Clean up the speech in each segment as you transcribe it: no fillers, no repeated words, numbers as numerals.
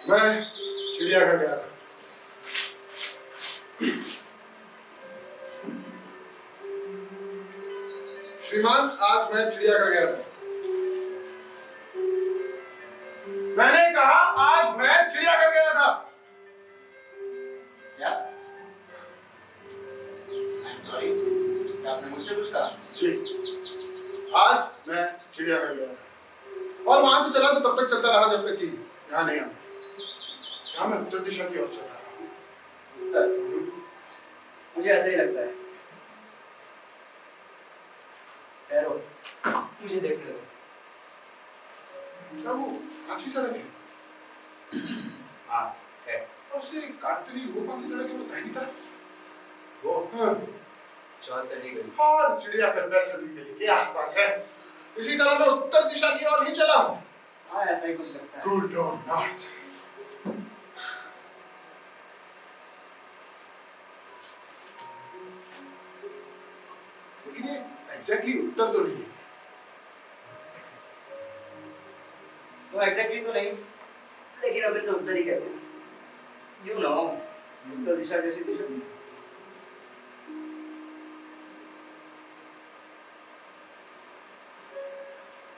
मैं चिड़ियाघर गया था। श्रीमान, आज मैं चिड़ियाघर गया था। मैंने कहा आज मैं चिड़ियाघर गया था। क्या? I'm sorry, क्या आपने मुझसे कुछ कहा? जी, आज मैं चिड़ियाघर गया था और वहां से चला तो तब तक चलता रहा जब तक कि यहाँ नहीं आया। यहाँ मैं उत्तर दिशा की ओर चल रहा हूँ। मुझे ऐसा ही लगता है। ठहरो, मुझे देखने दो। क्या वो काफी सड़क है? हाँ, है। और उससे काटते ही वो कौन सी सड़क है? वो दाहिनी तरफ? वो हाँ। चौहत्तरवीं गली। और चिड़ियाघर 62वीं गली के आसपास है। इसी तरह मैं उत्तर दिशा की ओर ही चला हूँ। हाँ, ऐसा ही कुछ लगता है। Good or not? लेकिन ये एग्जैक्टली उत्तर तो नहीं है। तो एग्जैक्टली तो नहीं, लेकिन अब इसे उत्तर ही कहते हैं। You know, उत्तर दिशा जैसी दिशा।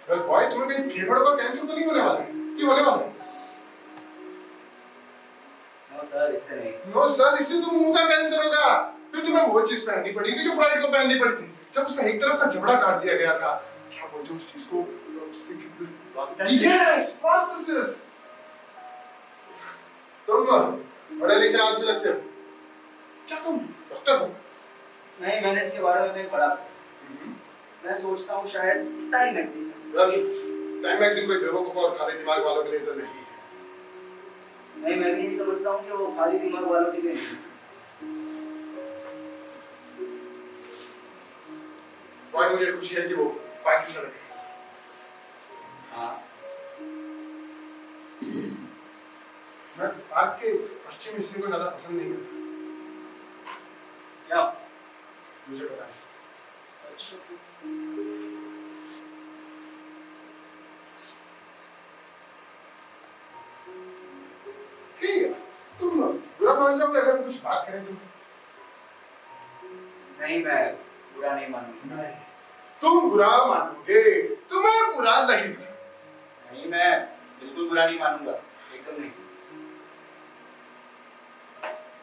वेल बॉय, तुम्हें कहीं फेफड़ों का कैंसर तो नहीं होने वाला है? क्यों होने वाला है? नो सर, इससे नहीं। नो सर, इससे तो मुंह का कैंसर होगा। फिर तुम्हें वो चीज पहननी पड़ेगी जो फ्राइड को पहननी पड़ी थी, जब उसका एक तरफ का जबड़ा काट दिया गया था। क्या बोलते हैं उस चीज को? Yes, prosthesis. तुम बड़े लिखे आदमी लगते हो। क्या तुम डॉक्टर हो? नहीं, मैंने इसके बारे में कहीं पढ़ा। मैं सोचता हूँ शायद टाइम मैगजीन। टाइम मैगजीन कोई बेवकूफ और खाली दिमाग वालों के लिए तो नहीं है। नहीं, मैं भी यही समझता हूँ कि वो खाली दिमाग वालों के लिए नहीं। भाई, मुझे खुशी है कि वो पास की सड़क है। हाँ। मैं पार्क के पश्चिमी हिस्से को ज्यादा पसंद नहीं करता। क्या? मुझे पता है। अच्छा। तुम बुरा मान जाओगे अगर हम कुछ बात करें तो? नहीं, मैं बुरा नहीं मानूंगा। नहीं, तुम बुरा मानोगे, तुम्हें बुरा लगेगा। नहीं, मैं बिल्कुल बुरा नहीं मानूंगा, एकदम नहीं।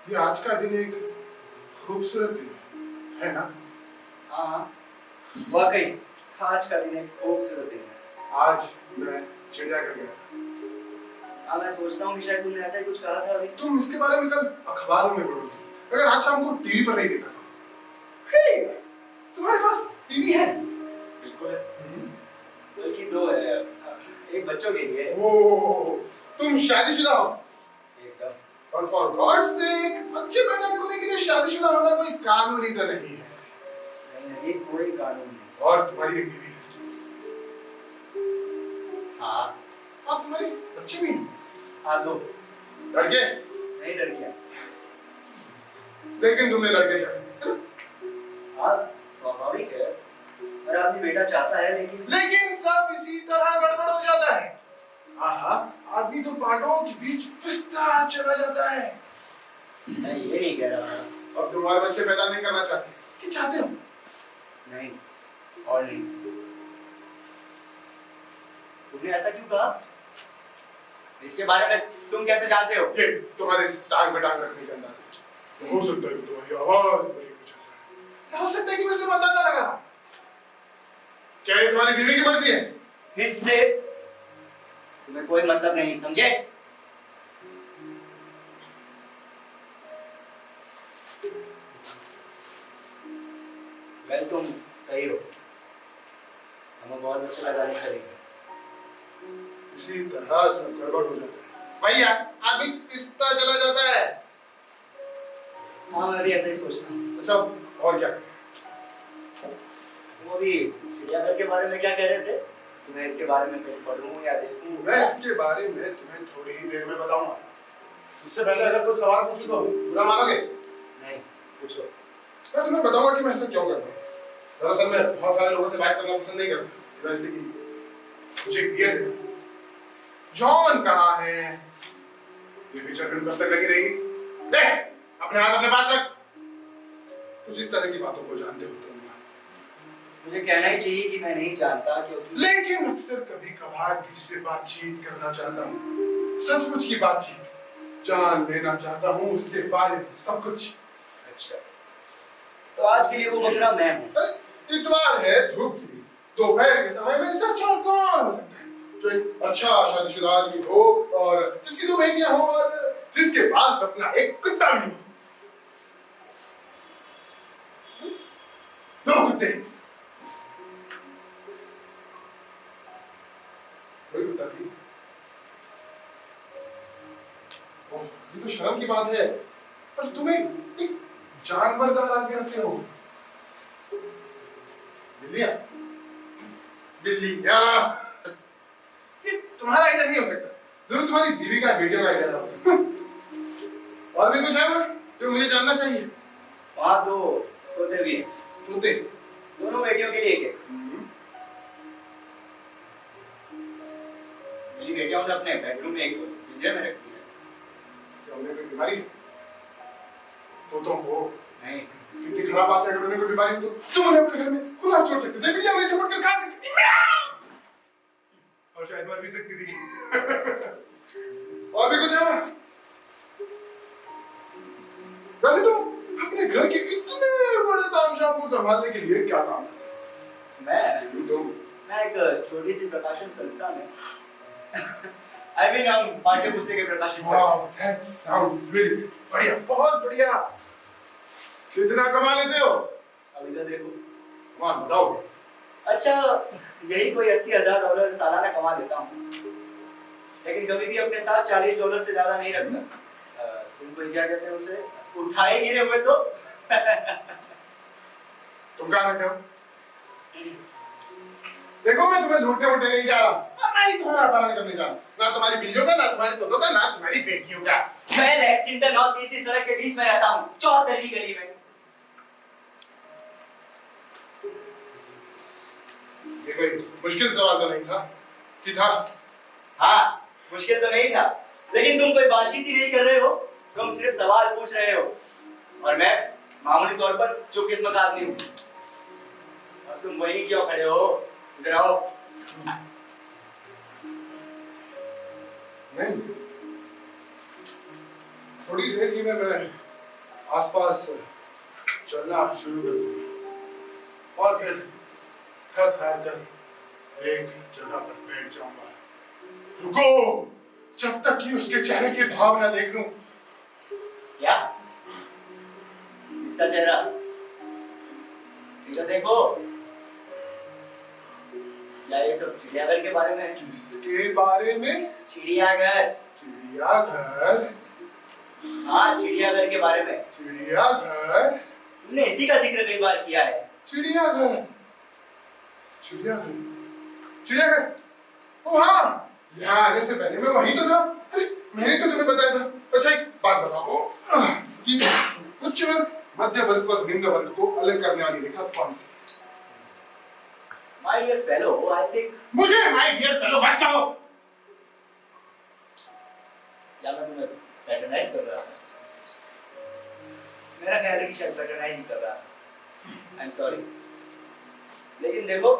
ये आज का दिन एक खूबसूरत दिन है ना? हाँ हाँ, वाकई आज का दिन एक खूबसूरत दिन है। आज मैं चिड़ियाघर गया था। हाँ, मैं सोचता हूँ कि शायद तुमने ऐसा ही कुछ कहा था अभी। तुम इसके बारे में कल अखबारों में पढ़ोगे, अगर आज शाम को टीवी पर नहीं देखा। हे, तुम्हारे पास टीवी है? बिल्कुल है, बल्कि दो है। एक बच्चों के लिए। ओह, तुम शादीशुदा हो? एकदम। और फॉर गॉड सेक, बच्चे पैदा करने के लिए शादीशुदा होना कोई कानूनी तो नहीं है। नहीं, कोई कानून नहीं। और तुम्हारी एक बीवी है? हाँ। और तुम्हारे बच्चे भी? हाँ, दो। लड़के? नहीं, लड़कियाँ। लेकिन तुमने लड़के चाहे, है ना? हाँ, स्वाभाविक है। हर आदमी बेटा चाहता है, लेकिन सब इसी तरह गड़बड़ हो जाता है। हाँ, आदमी तो बांटों के बीच पिसता चला जाता है। मैं ये नहीं कह रहा। और तुम्हारे बच्चे पैदा नहीं करना चाहते? कि चाहते हो? नहीं, और नहीं। तुमने ऐसा क्यों कहा? इसके बारे में तुम कैसे जानते हो? ये तुम्हारे इस टांग में टांग रखने के अंदाज से हो सकता है तुम्हारी आवाज में कुछ ऐसा हो सकता है कि मैं सिर्फ अंदाजा लगा रहा हूं। क्या ये तुम्हारी बीवी की मर्जी है? इससे तुम्हें कोई मतलब नहीं, समझे? वेल तुम सही हो, हमें बहुत अच्छा लगा नहीं करेंगे। इसी तरह सब गड़बड़ हो जाता है भैया, आदमी पिसता चला जाता है। हाँ मैं भी ऐसा ही सोचता हूँ। अच्छा और क्या? वो भी चिड़ियाघर के बारे में क्या कह रहे थे? तुम्हें इसके बारे में कहीं पढ़ूं या देखूं? मैं इसके बारे में तुम्हें थोड़ी ही देर में बताऊंगा। इससे पहले अगर कोई सवाल पूछूं तो बुरा मानोगे? नहीं, पूछो। मैं तुम्हें बताऊंगा कि मैं ऐसा क्यों करता हूँ। दरअसल मैं बहुत सारे लोगों से बात करना पसंद नहीं करता, सिवाय इसलिए कि मुझे एक बियर देना। जॉन कहाँ है? ये फीचर फिल्म कब तक लगी रहेगी? देख, अपने हाथ अपने पास रख। कुछ इस तरह की बातों को जानते हो तुम। मुझे कहना ही चाहिए कि मैं नहीं जानता, क्योंकि लेकिन अक्सर कभी कभार किसी से बातचीत करना चाहता हूँ, सचमुच की बातचीत, जान लेना चाहता हूँ उसके बारे में सब कुछ। अच्छा, तो आज के लिए वो बकरा मैं हूँ। इतवार है, धूप की दोपहर के समय में अच्छा और कौन हो सकता है जो एक अच्छा शादीशुदा आदमी हो और जिसकी 2 बेटियां हो और जिसके पास अपना एक कुत्ता भी हो। 2 कुत्ते, कोई कुत्ता भी। ओह, ये तो शर्म की बात है, पर तुम्हें एक जानवरदार आगे रखते हो। बिल्लियां, बिल्लियां, ये तुम्हारा आइडिया नहीं हो सकता, जरूर तुम्हारी बीवी का बेटियों का आइडिया होगा। और भी कुछ है ना जो मुझे जानना चाहिए? वहाँ तो तोते भी हैं। तोते? दोनों बेटियों के लिए एक है। मेरी बेटियों ने अपने बेडरूम में एक पिंजरे में रखी है। क्या उन्हें कोई बीमारी? तोतों को? नहीं। कितनी खराब बात है, अगर उन्हें कोई बीमारी हो तो तुम उन्हें अपने घर में खुला छोड़ सकते थे, बिल्लियां उन्हें झपट कर खा सकती थी और शायद मर भी सकती थी। और भी कुछ है ना? वैसे तुम अपने घर के इतने बड़े तामझाम को संभालने के लिए क्या काम करते? मैं एक छोटी सी प्रकाशन संस्था में I mean, हम पाठ्य पुस्तक के प्रकाशन करते हैं। Wow, that sounds really बढ़िया, बहुत बढ़िया। कितना कमा लेते हो? अभी तो देखो। मान बताओ। अच्छा, यही कोई $80,000 सालाना कमा लेता हूँ। लेकिन कभी भी अपने साथ $40 से ज्यादा नहीं रखता। तुमको क्या कहते हैं उसे? उठाए गिरे हुए तो? तुम कहाँ रहते हो? देखो मैं तुम्हें लूटने वूटने नहीं जा रहा, और ना ही तुम्हारा अपहरण करने जा रहा, ना तुम्हारी बिल्लियों का, ना तुम्हारे तोतों का, ना तुम्हारी बेटियों का। मैं लेक्सिंगटन और तीसरी सड़क के बीच में रहता हूँ, 74वीं गली में। ये कोई मुश्किल सवाल तो नहीं था? कि था? हाँ, मुश्किल तो नहीं था, लेकिन तुम कोई बातचीत ही नहीं कर रहे हो, तुम सिर्फ सवाल पूछ रहे हो, और मैं मामूली तौर पर चुपकिस्मत आदमी हूँ। और तुम वहीं क्यों खड़े हो? इधर आओ। नहीं, थोड़ी देर ही में मैं आसपास चलना शुरू कर दूंगा और फिर थक हार कर एक जगह पर बैठ जाऊंगा। रुको, जब तक कि उसके चेहरे के भाव ना देख लूं। क्या? इसका चेहरा? इधर देखो। क्या ये सब चिड़ियाघर के बारे में? किसके बारे में? चिड़ियाघर। चिड़ियाघर? हाँ, चिड़ियाघर के बारे में। चिड़ियाघर? तुमने इसी का जिक्र कई बार किया है। चिड़ियाघर? चिड़ियाघर? चिड़ियाघर? ओ हाँ, यहाँ आने से पहले मैं वहीं तो था। अरे मैंने तो तुम्हें बताया था। अच्छा एक बात बताओ कि उच्च वर्ग, मध्य वर्ग और निम्न वर्ग को अलग करने वाली रेखा कौन सी? My dear fellow, I think मुझे my dear fellow मत कहो। क्या मैं तुम्हें पैटर्नाइज कर रहा था? मेरा ख्याल है कि शायद पैटर्नाइज ही कर रहा था। I'm sorry। लेकिन देखो,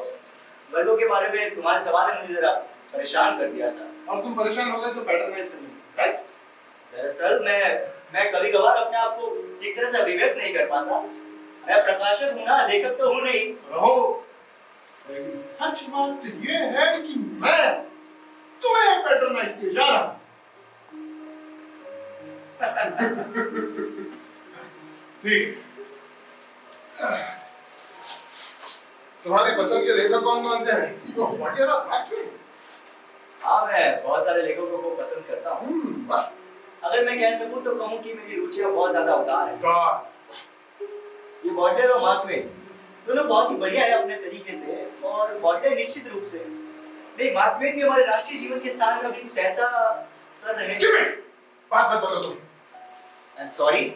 वर्गों के बारे में तुम्हारे सवाल ने मुझे जरा परेशान कर दिया था। और तुम परेशान हो गए तो पैटर्नाइज करने, राइट? दरअसल मैं कभी-कभार अपने आप को ठीक तरह से अभिव्यक्त नहीं कर पाता। मैं प्रकाशक हूँ ना, लेखक तो हूँ नहीं। रहो। लेकिन सच बात ये है कि मैं तुम्हें पैटर्नाइज किए जा रहा हूं। ठीक है। तुम्हारी पसंद के लेखक कौन कौन से हैं? तो what you are actually? हाँ, मैं बहुत सारे लेखकों को पसंद करता हूँ। वाह। अगर मैं कह सकूँ तो कहूँ कि मेरी रुचियाँ बहुत ज्यादा उदार है। वाह। ये बॉटलर और मार्क ट्वेन दोनों बहुत ही बढ़िया है अपने तरीके से, और बॉटलर निश्चित रूप से नहीं, मार्क ट्वेन भी हमारे राष्ट्रीय जीवन के स्थान में अभी कुछ ऐसा कर रहे हैं। Skip it! बात मत बताओ तुम। I'm sorry।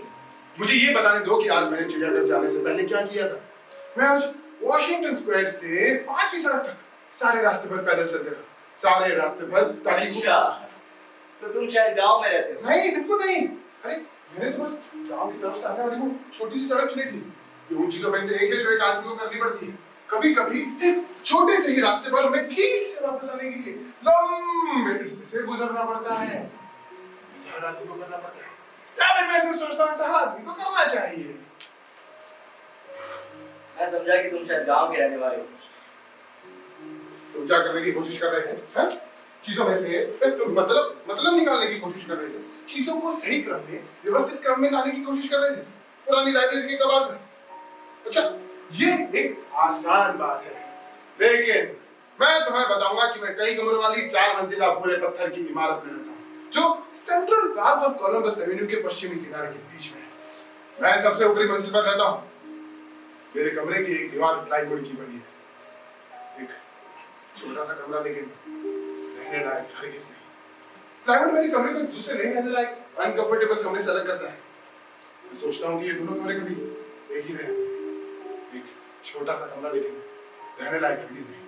मुझे ये बताने दो कि आज मैंने चिड़ियाघर जाने से पहले क्या किया था। मैं आज वॉशिंगटन स्क्वायर से 5वीं सड़क तक सारे रास्ते भर पैदल चलते रहा, सारे रास्ते भर, ताकि अच्छा, तो तुम शायद गांव में रहते हो। नहीं, बिल्कुल नहीं। अरे मैंने तो बस गांव की तरफ से आने वाली वो छोटी सी सड़क चुनी थी। ये उन चीजों में से एक है जो एक आदमी को करनी पड़ती है। कभी कभी एक छोटे से ही रास्ते पर हमें ठीक से वापस आने के लिए लंबे रास्ते से गुजरना पड़ता है। हर आदमी को करना पड़ता है। या फिर मैं सिर्फ सोचता हूँ हर आदमी को करना चाहिए। मैं समझा कि तुम शायद गांव के रहने वाले हो। तुम क्या करने की कोशिश कर रहे थे? हैं? चीजों में से तुम मतलब निकालने की कोशिश कर रहे थे। चीजों को सही क्रम में, व्यवस्थित क्रम में लाने की कोशिश कर रहे थे। पुरानी लाइब्रेरी के कबाड़ से। अच्छा, ये एक आसान बात है, लेकिन मैं तुम्हें बताऊंगा कि मैं कई कमरों वाली 4 मंजिला भूरे पत्थर की इमारत में रहता हूँ, जो सेंट्रल पार्क और कोलंबस एवेन्यू के पश्चिमी किनारे के बीच में है। मैं सबसे ऊपरी मंजिल पर रहता हूँ। मेरे कमरे की एक दीवार प्लाईवुड की बनी है। एक छोटा सा कमरा, लेकिन रहने लायक हरगिज नहीं। प्लाईवुड मेरे कमरे को दूसरे नहीं रहने लायक अनकंफर्टेबल कमरे से अलग करता है। मैं सोचता हूँ कि ये दोनों कमरे कभी एक ही रहे। एक छोटा सा कमरा, लेकिन रहने लायक हरगिज नहीं।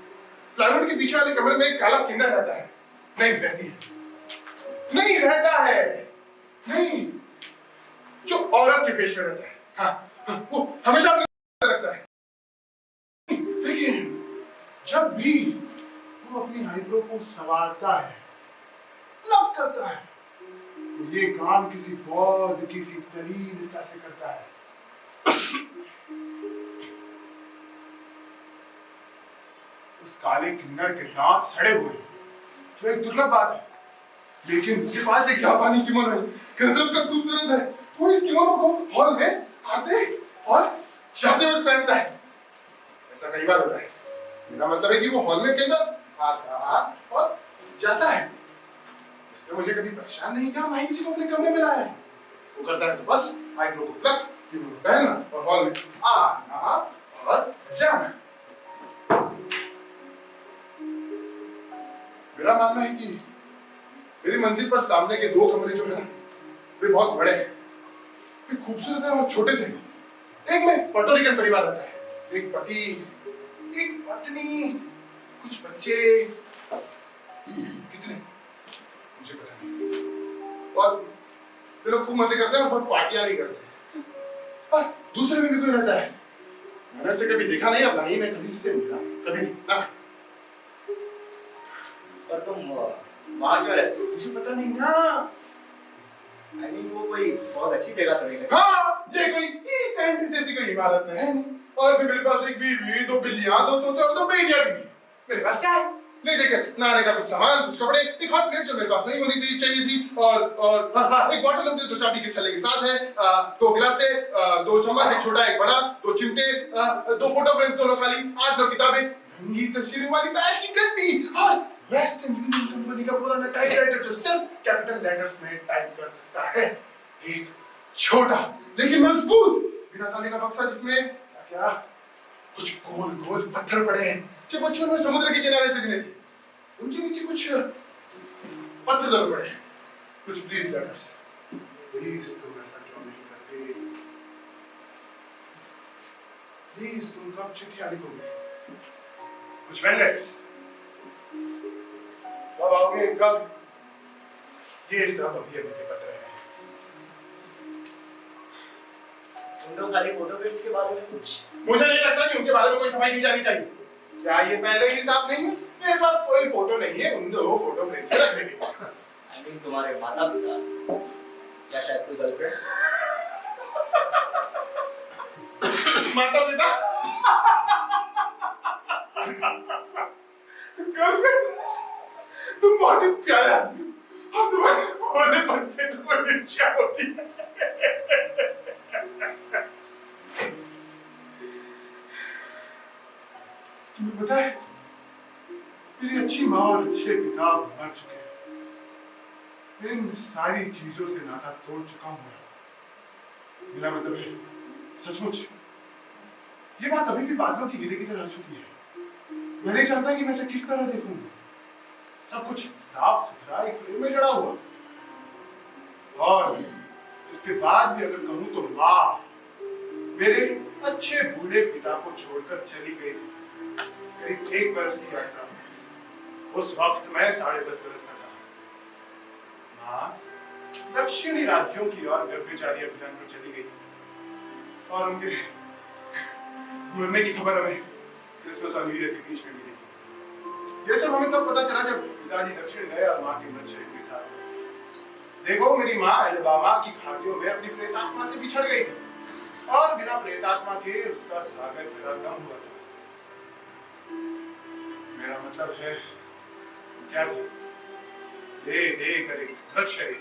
प्लाईवुड के पीछे वाले कमरे में एक काला किन्नर रहता है। नहीं रहती है, नहीं रहता है, नहीं, जो औरत के पेश में रहता है। हाँ, वो हमेशा अपनी लगता है, लेकिन जब भी वो अपनी आईब्रो को संवारता है, लग करता है, तो ये काम किसी बहुत किसी दलीलता से करता है। उस काले किन्नर के दांत सड़े हुए, जो एक दुर्लभ बात है, लेकिन उसके पास एक जापानी किमोनो है, गजब का खूबसूरत है। वो इस किमोनो को हॉल में आते और जाते हुए पहनता है। ऐसा कई बार होता है। मेरा मतलब है कि वो हॉल में कई बार आता और जाता है। इसने मुझे कभी परेशान नहीं किया, ना ही किसी को अपने कमरे में लाया है। वो करता है तो बस आईब्रो को प्लग, किमोनो पहनना और हॉल में आना और जाना। मेरा मानना है कि मेरी मंजिल पर सामने के 2 कमरे जो है ना, वे बहुत बड़े हैं, वे खूबसूरत हैं और छोटे से। एक में पोर्टोरिकन परिवार रहता है, एक पति, एक पत्नी, कुछ बच्चे, कितने मुझे पता नहीं, और वे लोग खूब मजे करते हैं और बहुत पार्टियां भी करते हैं। और दूसरे में भी कोई रहता है, मैंने उसे कभी देखा नहीं, अब ना ही मैं कभी उससे मिला, कभी नहीं ना। और तुम वहां क्यों रहते हो? मुझे पता नहीं ना। I mean, वो कोई बहुत अच्छी जगह तो नहीं है। हाँ, ये कोई डिसेंट जैसी कोई इमारत है नहीं। और भी मेरे पास एक बीवी, 2 बिल्लियां, 2 तोते और 2 बेटियां भी थी। मेरे पास क्या है? नहीं देखे, नहाने का कुछ सामान, कुछ कपड़े, एक हॉट प्लेट जो मेरे पास नहीं होनी थी, चाहिए थी, और हाँ, एक बॉटल जो चाबी के छल्ले के साथ है, 2 गिलासे, 2 चम्मच, एक छोटा, एक बड़ा, 2 चिमटे, 2 फोटो फ्रेम्स, दोनों खाली, 8-9 किताबें, रंगी तस्वीरें वाली ताश की गड्डी, और वेस्टर्न यूनियन कंपनी का पुराना टाइपराइटर जो सिर्फ कैपिटल लेटर्स में टाइप कर सकता है। एक छोटा लेकिन मजबूत बिना ताले का बक्सा, जिसमें क्या कुछ गोल गोल पत्थर पड़े हैं जो बचपन में समुद्र के किनारे से मिले थे। उनके नीचे कुछ पत्थर दबे पड़े हैं, कुछ प्लीज लेटर्स। प्लीज तुम ऐसा क्यों नहीं करते? प्लीज तुम कब चिट्ठियां लिखोगे? कुछ वेंडेट्स कब आओगे? कब? ये सब अभी अभी के पत्र हैं। तुम लोग खाली फोटोग्राफ के बारे में कुछ? मुझे नहीं लगता कि उनके बारे में कोई सफाई दी जानी चाहिए। क्या ये पहले ही साफ नहीं है? मेरे पास कोई फोटो नहीं है उन 2 फोटो फ्रेम में रखने के। I mean, तुम्हारे माता पिता या शायद कोई गर्लफ्रेंड? माता पिता? गर्लफ्रेंड? तुम बहुत ही प्यारे आदमी हो और तुम्हारे भोलेपन से तुम्हें इच्छा होती है। पता है, मेरी अच्छी माँ और अच्छे पिता मर चुके हैं। इन सारी चीजों से नाता तोड़ चुका हूं मैं। मेरा मतलब है, सचमुच ये बात अभी भी बादलों की गिरे की तरह छुपी है। मैं नहीं चाहता कि मैं इसे किस तरह देखूं। सब कुछ साफ सुथरा एक फ्रेम में जड़ा हुआ, और इसके बाद भी अगर कहूं तो माँ मेरे अच्छे बूढ़े पिता को छोड़कर चली गई थी। करीब 1 बरस की यात्रा। उस वक्त मैं 10.5 बरस का था। माँ दक्षिणी राज्यों की ओर गर्भचारी अभियान पर चली गई, और उनके मरने की खबर हमें क्रिसमस और न्यू ईयर के बीच में मिली। ये सब हमें तब पता चला जब पिताजी दक्षिण गए और माँ के मृत शरीर के साथ। देखो, मेरी माँ एलबामा की घाटियों में अपनी प्रेतात्मा से बिछड़ गई थी, और बिना प्रेतात्मा के उसका सागर जरा कम हुआ था। मेरा मतलब है, क्या था? दे कर एक मृत शरीर,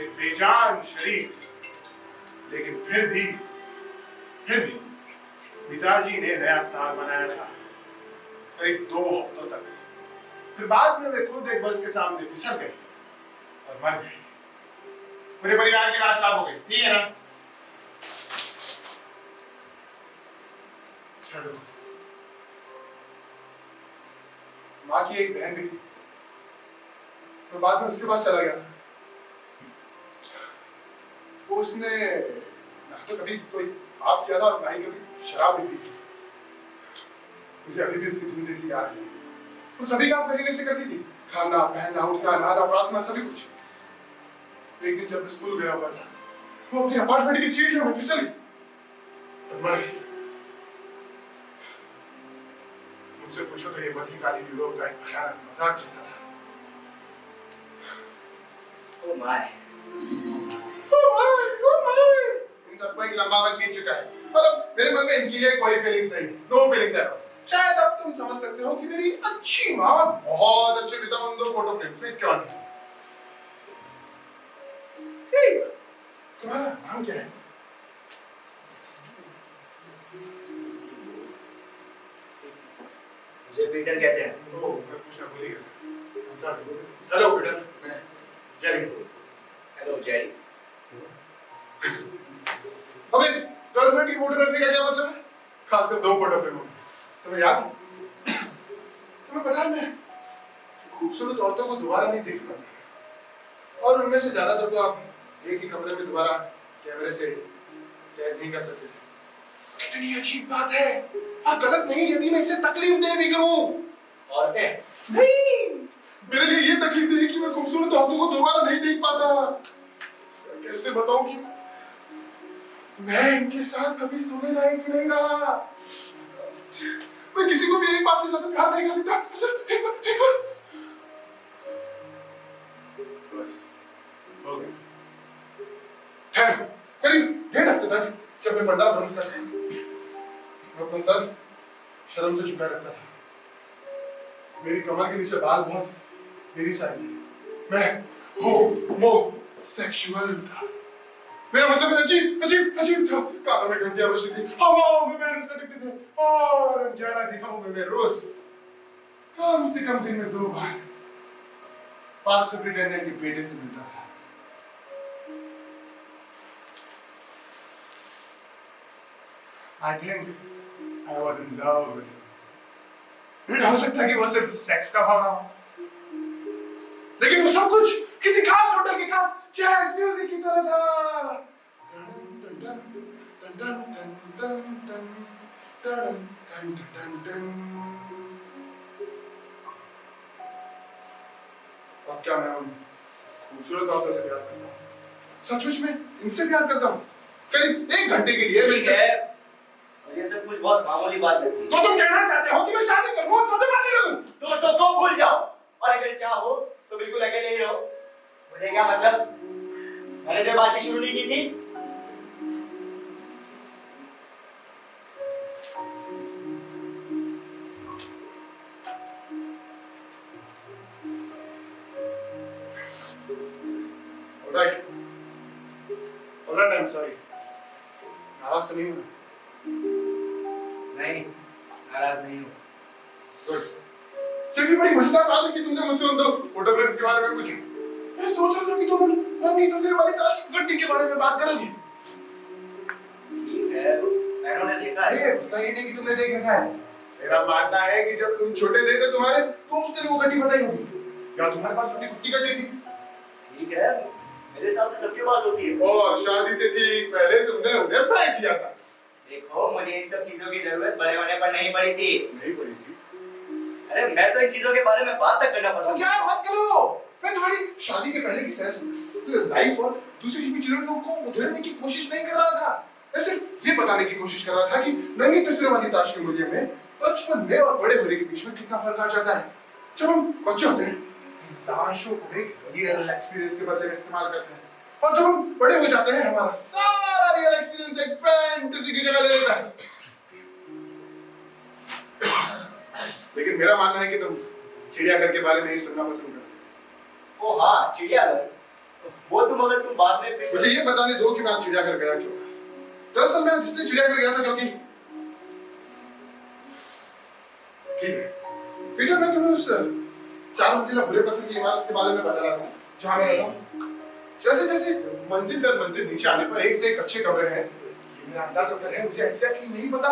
एक बेजान शरीर, लेकिन फिर भी पिताजी ने नया साल मनाया था, करीब 2 हफ्तों तक। फिर बाद में वे खुद एक बस के सामने फिसल गए और मर गए। पूरे परिवार की बात साफ हो गई, ठीक है ना? चलो, माँ की एक बहन भी थी, तो बाद में उसके पास चला गया। उसने ना तो कभी कोई पाप किया था और ना ही कभी शराब भी पी थी। मुझे अभी भी उसकी धुन जैसी याद है। वो सभी काम करीने से करती थी, खाना, पहनना, उठना, नहाना, प्रार्थना, सभी कुछ। एक दिन जब मैं स्कूल गया हुआ था, वो अपनी अपार्टमेंट की सीढ़ियों में फिसल गई और मर गई। मुझसे पूछो तो ये मध्यकालीन यूरोप का एक भयानक मजाक जैसा था। ओ माय, इन सबको एक लंबा वक्त बीत चुका है, और अब मेरे मन में इनके लिए कोई फीलिंग्स नहीं, नो फीलिंग्स है। शायद अब तुम समझ सकते हो कि मेरी अच्छी माँ बहुत अच्छे पिता उन 2 फोटो फ्रेम्स में क्यों नहीं। तुम्हारा नाम क्या है? मुझे पीटर कहते हैं। ओह, मैं पूछना भूल गया। हेलो पीटर, मैं जेरी। Hello Jerry. अबे, गर्लफ्रेंड की फोटो रखने का क्या मतलब है? खासकर 2 फोटो फ्रेम में। तुम्हें याद है? तुम्हें पता है, मैं खूबसूरत औरतों को दोबारा नहीं देख पाता, और उनमें से ज्यादातर को आप एक ही कमरे में दोबारा कैमरे से कैद नहीं कर सकते। कितनी अजीब बात है, और गलत नहीं यदि मैं इसे तकलीफ दे भी कहूं। औरतें? नहीं, मेरे लिए ये तकलीफ दे कि मैं खूबसूरत औरतों को दोबारा नहीं देख पाता। कैसे बताऊं कि मैं इनके साथ कभी सोने लायक ही नहीं रहा। मैं किसी को भी एक बार से ज्यादा प्यार नहीं कर सकता। एक बार। बस, हो गया। करीब 1.5 हफ्ते तक जब मैं पंडाल बरस कर मैं अपना सर शर्म से झुकाए रखता था। मेरी कमर के नीचे बाल बहुत मेरी साइड, मैं वो सेक्सुअल था। मेरा मतलब अजीब था। कानों में घंटियां बजती थी, हवाओं में बैनर्स लटकते थे, और 11 दिखाओं में मैं रोज कम से कम दिन में 2 बार पार्क सुपरिटेंडेंट के बेटे से मिलता था। I think I was in love with him. हो सकता है कि वो सिर्फ सेक्स का भावना हो, लेकिन वो सब कुछ किसी खास होटल की खास जैज म्यूजिक की तरह था। अब क्या मैं उन खूबसूरत औरतों से प्यार करता हूँ? सचमुच में इनसे प्यार करता हूँ, करीब 1 घंटे के लिए। ठीक है, और ये सब कुछ बहुत मामूली बात लगती है। तो तुम कहना चाहते हो कि मैं शादी करूँ तो तुम्हें करूँ? तो भूल जाओ, और अगर चाहो तो बिल्कुल अकेले ही रहो। मुझे क्या मतलब, मैंने तो बातचीत शुरू नहीं की थी। Alright, I'm sorry. नाराज तो नहीं हूँ? नहीं, नाराज नहीं हूँ। गुड। ये भी बड़ी मजेदार बात है कि तुमने मुझसे उन दो फोटो फ्रेम्स के बारे में पूछा। मैं सोच रहा था कि तुम रंगी तस्वीर वाली ताश की गड्डी के बारे में बात करोगी। ठीक है, मैंने उन्हें देखा है। ये सही नहीं कि तुमने देख रखा है। मेरा मानना है कि जब तुम छोटे थे तुम्हारे तो उस दिन वो गड्डी बताई होगी, या तुम्हारे पास अपनी खुद की गड्डी थी। ठीक है, मेरे हिसाब से सबके पास होती है। और शादी से ठीक पहले तुमने उन्हें फेंक दिया था। देखो, मुझे इन सब चीजों की जरूरत बड़े होने पर नहीं पड़ी थी। नहीं पड़ी थी? अरे मैं तो इन चीजों के बारे में बात तक करना तो पसंद क्या मत करो। मैं तुम्हारी शादी के पहले की सेक्स लाइफ और दूसरी पिछड़ों को उधेड़ने की कोशिश नहीं कर रहा था। मैं सिर्फ ये बताने की कोशिश कर रहा था कि रंगी तस्वीर वाली ताश के मूल्य में बचपन में और बड़े होने के बीच में कितना फर्क आ जाता है। जब हम बच्चे होते हैं ताशों को एक रियल एक्सपीरियंस के बदले में इस्तेमाल करते हैं, और जब हम बड़े हो जाते हैं हमारा सारा रियल एक्सपीरियंस एक फैंटेसी की जगह ले लेता है। लेकिन मेरा मानना है कि तुम चिड़ियाघर के बारे में ही सुनना पसंद करते हो। ओ हाँ, चिड़ियाघर। वो अगर तुम बाद में मुझे ये बताने दो कि मैं चिड़ियाघर गया क्यों। दरअसल मैं जिससे चिड़ियाघर गया था क्योंकि ठीक है पीटर, मैं तुम्हें उस 4 मंजिला भूरे पत्थर की इमारत के बारे में बता रहा था जहां मैं रहता हूँ। जैसे जैसे मंजिल दर मंजिल नीचे आने पर एक से एक अच्छे कमरे हैं। ये मेरा अंदाजा सफर है, मुझे एग्जैक्टली नहीं पता।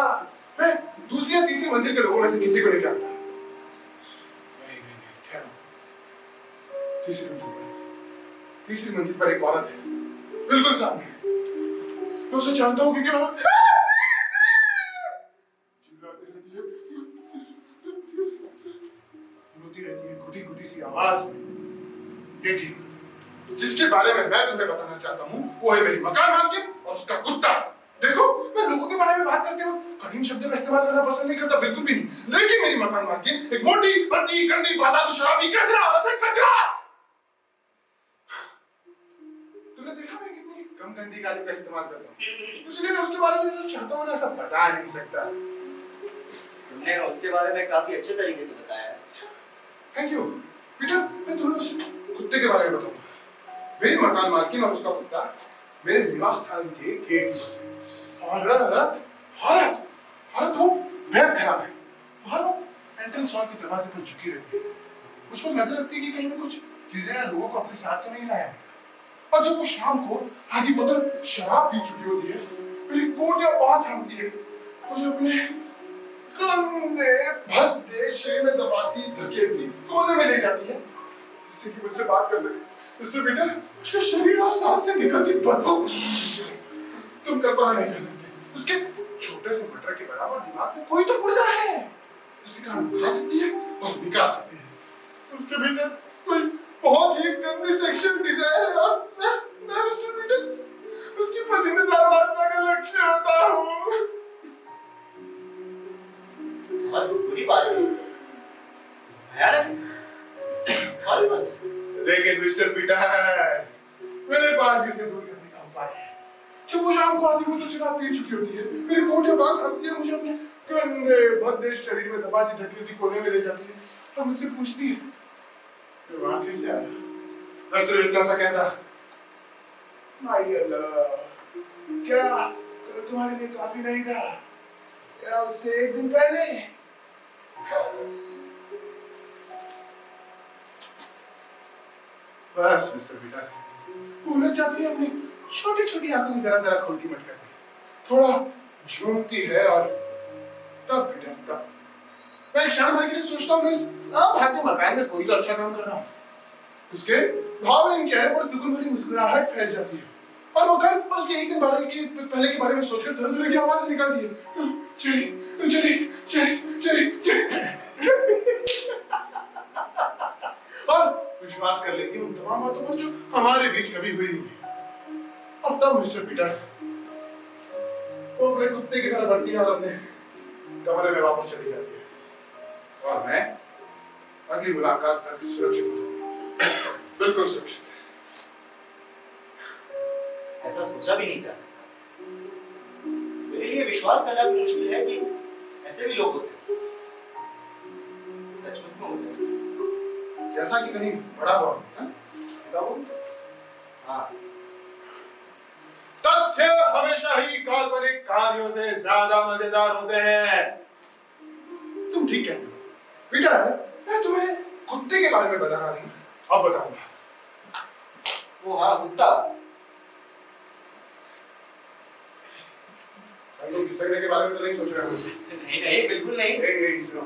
मैं दूसरी या तीसरी मंजिल के लोगों में से किसी को नहीं जानता। तीसरी मंजिल पर एक औरत है, बिल्कुल सामने। मैं उसे जानता हूँ क्योंकि वो चिल्लाती रहती है, रोती रहती है, घुटी घुटी सी आवाज में। देखिए, जिसके बारे में मैं तुम्हें बताना चाहता हूँ वो है मेरी मकान मालकिन और उसका कुत्ता। देखो, मैं लोगों के बारे में बात करते वक्त कठिन शब्दों का इस्तेमाल करना पसंद नहीं करता, बिल्कुल भी नहीं। लेकिन मेरी मकान मालकिन एक मोटी, भद्दी, गंदी, बादारू, शराबी, कचरा औरत है, कचरा। तुमने देखा मैं कितनी कम गंदी गालियों का इस्तेमाल करता हूँ, इसलिए मैं उसके बारे में जो चाहता हूँ ना सब बता नहीं सकता। तुमने उसके बारे में काफी अच्छे तरीके से बताया है। Thank you Peter. मैं तुम्हें उस कुत्ते के बारे में बताऊंगा। मेरी मकान मालकिन और उसका कुत्ता मेरे निवास स्थान के गेट पर। हालत वो बेहद खराब है। हर वक्त एंट्रेंस हॉल के दरवाजे पर झुकी रहती है। मुझ पर नजर रखती है कि कहीं मैं कुछ चीजें या लोगों को अपने साथ तो नहीं लाया। और जब वो शाम को आधी बोतल शराब पी चुकी होती है, मेरी कोट या बात थामती है, मुझे अपने गंदे भद्दे शरीर में दबाती धकेलती कोने में ले जाती है जिससे कि मुझसे बात कर सके। मिस्टर पीटर, उसके शरीर और सांस से निकलती बदबू तुम कल्पना नहीं कर सकते। उसके छोटे से मटर के बराबर दिमाग में कोई तो पुर्जा है, उसी का खा सकती है और निकाल सकती है। उसके भीतर कोई बहुत ही गंदी सेक्सुअल डिजायर है और मैं मिस्टर पीटर उसकी पसंदीदा वासना का लक्ष्य होता हूँ। बहुत बुरी बात है, भयानक है। लेकिन मिस्टर पीटर मेरे पास भी इसे दूर करने का उपाय है। जब वो शाम को आधी बोतल शराब पी चुकी होती है, मेरी कोट या बात खाती है, मुझे अपने गंदे भद्दे शरीर में दबाती धकेलती कोने में ले जाती है और मुझसे पूछती है तो वहां कैसे आया। मैं सिर्फ इतना सा कहता, माय डियर लव, क्या तुम्हारे लिए काफी नहीं था या उससे एक दिन पहले। बस मिस्टर पीटर, भूलना चाहती है अपनी छोटी छोटी आंखों की जरा जरा खोलती मटकती, थोड़ा झूमती है और तब पीटर तब मैं एक क्षण भर के लिए सोचता हूँ मैं इस भाग्य मकान में कोई तो अच्छा काम कर रहा हूँ। उसके भावहीन चेहरे पर सुकून भरी मुस्कुराहट फैल जाती है और वो कल और उसके एक दिन पहले के बारे में सोचकर तरह तरह की आवाजें निकालती है। चली चली चली चली चली और विश्वास कर लेती हूँ उन तमाम बातों पर जो हमारे बीच कभी हुई नहीं। और तब मिस्टर पीटर वो अपने कुत्ते की तरह बढ़ती है और अपने कमरे में वापस चली जाती है और मैं अगली मुलाकात तक सुरक्षित हूँ, बिल्कुल सुरक्षित। ऐसा सोचा भी नहीं जा सकता। मेरे लिए विश्वास करना भी मुश्किल है कि ऐसे भी लोग होते हैं। सचमुच में होते हैं। जैसा कि कहीं बड़ा हुआ है हाँ। तथ्य हमेशा ही काल्पनिक कार्यों से ज्यादा मजेदार होते हैं। तुम ठीक कहते हो। पीटा है? मैं तुम्हें कुत्ते के बारे में बता रहा था, अब बताऊंगा। वो हाँ कुत्ता। तुम खिसकने के बारे में तो नहीं सोच रहे हो? नहीं नहीं बिल्कुल नहीं। नहीं सुनो,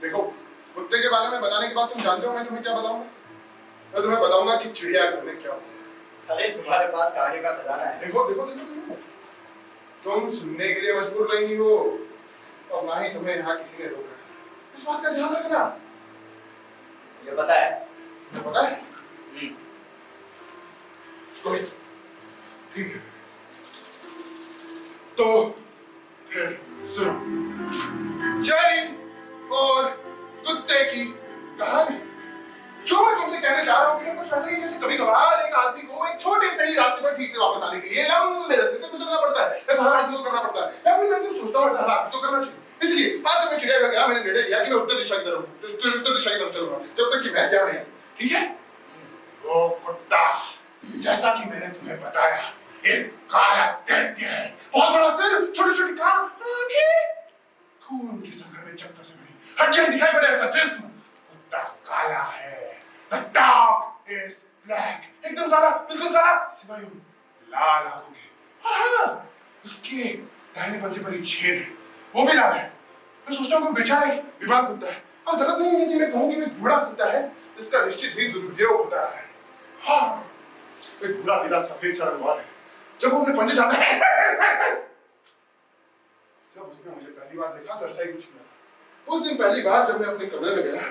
देखो कुत्ते के बारे में बताने के बाद तुम जानते हो मैं तुम्हें क्या बताऊंगा? मैं तुम्हें बताऊंगा कि चिड़ियाघर में क्या होता अरे तुम्हारे पास कहानी का खजाना है। है। देखो तुम सुनने के लिए मजबूर नहीं हो और ना ही तुम्हें यहाँ किसी ने रोका है। इस बात का ध्यान रखना। मुझे पता है। तुम्हें पता है? कोई ठीक है, तो फिर सुनो जय और कुत्ते की कहानी। जो मैं तुमसे कहने जा रहा हूँ कि कुछ वैसे ही जैसे कभी कभार एक आदमी को एक छोटे से ही रास्ते पर ठीक से वापस आने के लिए लंबे रास्ते से गुजरना पड़ता है। ऐसा हर आदमी को करना पड़ता है, या फिर मैं सिर्फ सोचता हूँ ऐसा हर आदमी को करना चाहिए। इसलिए आज जब मैं चिड़ियाघर गया मैंने निर्णय किया कि मैं उत्तर दिशा की तरफ चलूंगा जब तक कि मैं यहाँ नहीं। ठीक है? वो कुत्ता जैसा कि मैंने तुम्हें बताया एक काला दैत्य है, बहुत बड़ा सिर, छोटी छोटी कान, आंखें, खून की संग्रह चक्कर से भरी हड्डियां दिखाई पड़े ऐसा जिस्म। कुत्ता काला है। The dog is black. एकदम काला, बिल्कुल काला, सिवाय उन लाल आंखों के। और हाँ, उसके दाहिने पंजे पर एक छेद है, वो भी लाल है। मैं सोचता हूँ कि बेचारा एक बीमार कुत्ता है, और गलत नहीं है कि मैं कहूँ कि एक बूढ़ा कुत्ता है, इसका निश्चित ही दुरुपयोग होता है। हाँ, एक बुरा पीला सफेद सा रंगवार है। जब वो अपने पंजे डालता है, जब उसने मुझे पहली बार देखा तो ऐसा ही कुछ हुआ। उस दिन पहली बार जब मैं अपने कमरे में गया,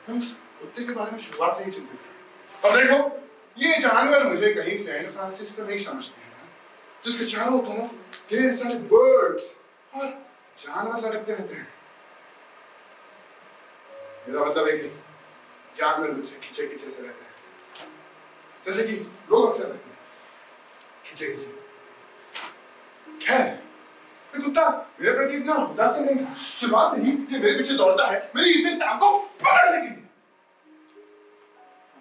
मैं उस कुत्ते के बारे में शुरुआत से ही चिंतित था। अब देखो, ये जानवर मुझे कहीं सैन फ्रांसिस्को नहीं समझते हैं, जिसके चारों तरफ ढेर सारे बर्ड्स और जानवर लटकते रहते हैं। मेरा मतलब है कि जानवर मुझसे खींचे खींचे से रहते हैं, जैसे कि लोग अक्सर रहते हैं, खींचे खींचे। खैर, ये कुत्ता मेरे प्रति इतना उदासीन नहीं था। शुरुआत से ही ये मेरे पीछे दौड़ता है, मेरी इसे टांग को पकड़ने के लिए।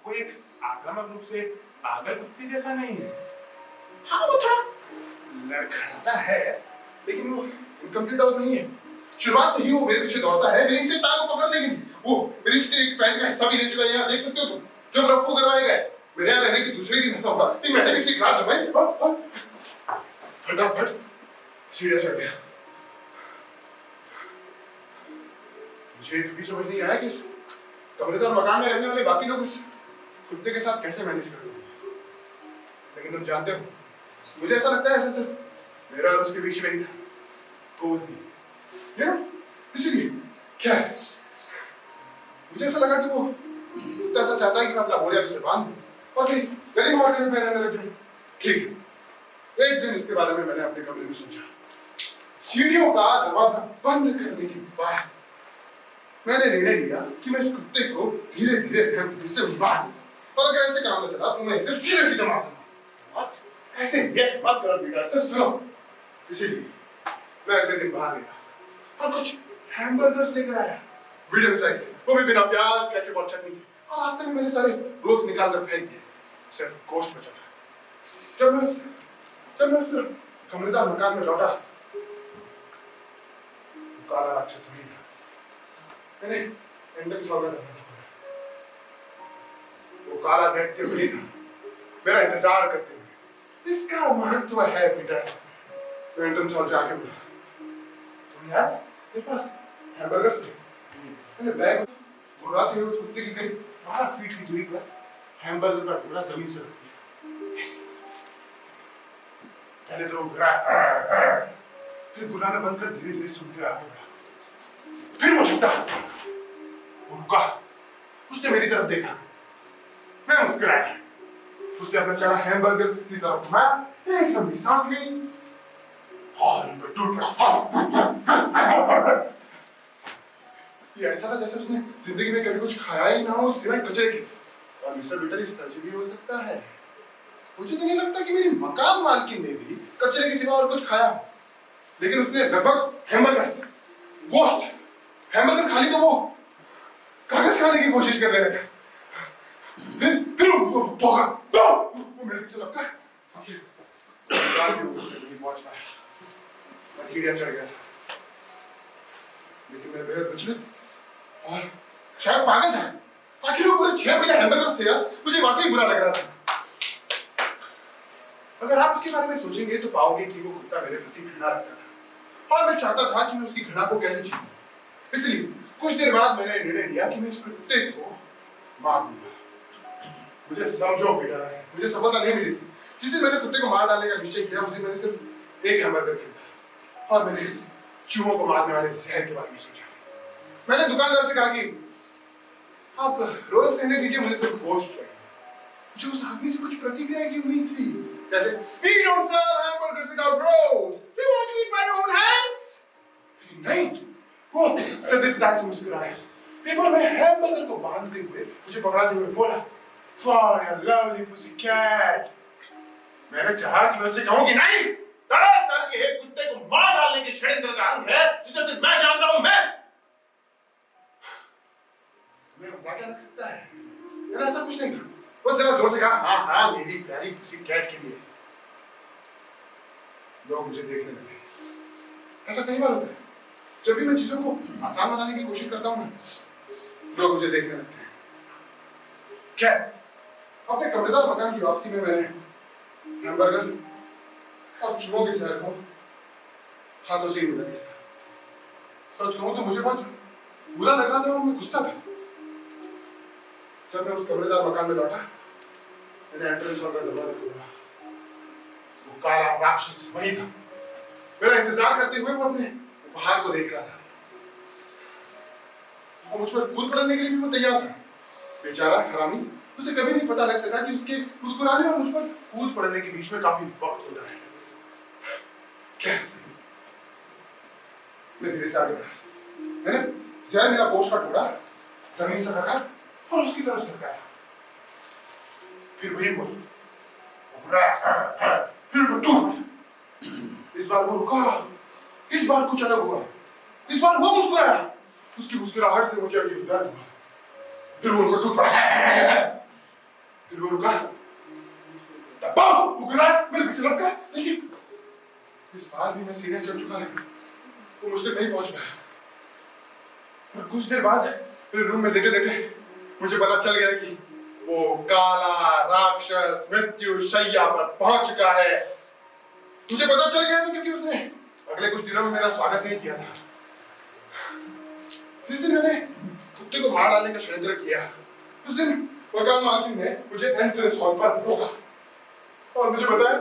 कोई एक आक्रामक रूप से पागल कुत्ते जैसा नहीं है। हाँ, वो थोड़ा लड़खड़ाता है, लेकिन वो इनकम्प्लीट डॉग नहीं है। शुरुआत से ही वो मेरे पीछे दौड़ता है, मेरी इसे टांग को पकड़ने के लिए। वो मेरी इसके एक पैंट का हिस्सा भी ले चुका है, यहाँ देख सकते हो तुम, जो रफ्फू करवाए गए। मेरे यहाँ रहने की दूसरे दिन ऐसा हुआ कि मैंने भी इसे घात जमाई और फटाफट सीढ़ियाँ चढ़ गया। मुझे कभी समझ नहीं आया कि कमरेदार मकान में रहने वाले बाकी लोग इस कुत्ते के साथ कैसे मैनेज करते हैं। लेकिन तुम जानते हो, मुझे ऐसा लगता है ऐसा सिर्फ मेरा और उसके बीच में ही था, कोज़ी, इसलिए क्या है, मुझे ऐसा लगा कि वो कुत्ता ऐसा चाहता है कि मैं अपना बोरिया उसे बांध दूं और गली मार के मैं रहने लग जाऊं। ठीक, एक दिन इसके बारे में मैंने अपने कमरे में सोचा। सीढ़ियों का दरवाजा बंद करने के बाद मैंने निर्णय लिया कि मैं इस कुत्ते को धीरे धीरे इससे मार दूंगा, और अगर ऐसे काम न चला तो मैं इसे सीधे सीधे मार दूंगा। ऐसे मत करो बेटा, सिर्फ सुनो। इसीलिए मैं अगले दिन बाहर गया और कुछ हैमबर्गर्स लेकर आया, मीडियम साइज के, वो भी बिना प्याज, केचप और चटनी के। और रास्ते में मैंने सारे रोल्स निकाल कर फेंक दिए, सिर्फ गोश्त बचा था। जब मैं उस कमरेदार मकान में लौटा, काला राक्षस वहीं था। मैंने एंट्रेंस हॉल का दरवाजा खोला। वो काला दैत्य वहीं था, मेरा इंतजार करते हुए। इसका महत्व है बेटा। तो एंट्रेंस हॉल जाके बोला, तुम यार मेरे पास हैमबर्गर्स थे। मैंने बैग घुराते हुए उस कुत्ते की करीब 12 फीट की दूरी पर हैमबर्गर का टुकड़ा जमीन से रख दिया। पहले तो घुराया, फिर घुराना बंद कर धीरे धीरे सूंघते आगे बढ़ा। फिर वो छूटा, वो रुका, उसने मेरी तरफ देखा, मैं मुस्कुराया, उसने अपना चेहरा हैमबर्गर की तरफ घुमाया, एक लंबी सांस ली और मैं टूट पड़ा। ये ऐसा था जैसे उसने जिंदगी में कभी कुछ खाया ही ना हो सिवाय कचरे के। और मिस्टर बिटर ये सच भी हो सकता है। मुझे तो नहीं लगता कि मेरी मकान मालकिन ने भी कचरे के सिवा और कुछ खाया, लेकिन उसने लगभग हैमबर्गर, गोश्त, हैमबर्गर खाली तो वो कागज खाने की कोशिश कर रहे थे। फिर वो भौंका, वो मेरे पीछे लपका, नहीं पहुंच पाया। मैं सीढ़ियां चढ़ गया, लेकिन मैं बेहद विचलित और शायद पागल था, आखिर वो पूरे 6 बढ़िया हैमबर्गर्स थे यार, मुझे वाकई बुरा लग रहा था। अगर आप इसके बारे में सोचेंगे तो पाओगे कि वो कुत्ता मेरे प्रति घृणा रखता था और मैं चाहता था कि मैं उसकी घृणा को कैसे जीतूं। इसलिए कुछ देर बाद मैंने निर्णय लिया कि मैं इस कुत्ते को मार दूंगा। मुझे समझो बेटा, मुझे सफलता नहीं मिली थी। जिस दिन मैंने कुत्ते को मार डालने का निश्चय किया, उस दिन मैंने सिर्फ एक हैमबर्गर खरीदा और मैंने चूहों को मारने वाले जहर के बारे में सोचा। मैंने दुकानदार से कहा कि आप रोज सहने दीजिए, मुझे सिर्फ गोश्त चाहिए। मुझे उस आदमी से कुछ प्रतिक्रिया की उम्मीद थी, जैसे We don't sell hamburgers without rolls. We want to eat by our own hands. लेकिन नहीं, वो सदिग्धता से मुस्कुराया। पेपर में हैमबर्गर को बांधते हुए मुझे पकड़ाते हुए बोला, For your lovely pussycat. मैंने चाहा कि मैं उससे कहूं कि नहीं, दरअसल ये कुत्ते को मार डालने के षड्यंत्र का अंग है जिसे सिर्फ मैं जानता हूं। मैं तुम्हें मजाक लग सकता है, मैंने ऐसा कुछ नहीं कहा। वो जरा जोर से कहा, हाँ हाँ मेरी प्यारी pussycat के लिए। लोग मुझे देखने लगे। ऐसा कई बार होता है, जब भी मैं चीजों को आसान बनाने की कोशिश करता हूँ ना, लोग मुझे देखने लगते हैं। क्या अपने कमरेदार मकान की वापसी में मैंने हैमबर्गर और चूहों के जहर को हाथों से ही मिला दिया। सच कहूं तो मुझे बहुत बुरा लग रहा था और मैं गुस्सा था। जब मैं उस कमरेदार मकान में लौटा, मैंने एंट्रेंस हॉल का दरवाजा खोला। वो काला राक्षस वही था। मेरा इंतजार करते हुए वो अपने उपहार को देख रहा था और मुझ पर कूद पड़ने के लिए भी वो तैयार था। बेचारा हरामी, उसे कभी नहीं पता लग सका कि उसके मुस्कुराने और मुझ पर कूद पड़ने के बीच में काफी वक्त होता है। क्या? मैं धीरे से आगे बढ़ा। मैंने जहर मिला गोश्त का टुकड़ा जमीन से रखा और उसकी तरफ सरकाया। फिर वही बोल, फिर वो टूट। इस बार वो रुका, इस बार कुछ अलग हुआ। इस बार वो मुस्कुराया। उसकी मुस्कुराहट से मुझे अजीब दर्द हुआ। फिर वो टूट पड़ा। फिर वो रुका, मेरे पीछे लपका। लेकिन इस बार भी मैं सीने चढ़ चुका, लेकिन वो मुझ तक नहीं पहुंच पाया। और कुछ देर बाद मेरे रूम में लेटे-लेटे मुझे पता चल गया कि वो काला राक्षस मृत्यु शैया पर पहुंच चुका है। मुझे पता चल गया था क्योंकि उसने अगले कुछ दिनों में मेरा स्वागत नहीं किया था। जिस दिन मैंने कुत्ते को मार डालने का षड्यंत्र किया, उस दिन मकान मालकिन ने मुझे एंट्रेंस हॉल पर रोका और मुझे बताया,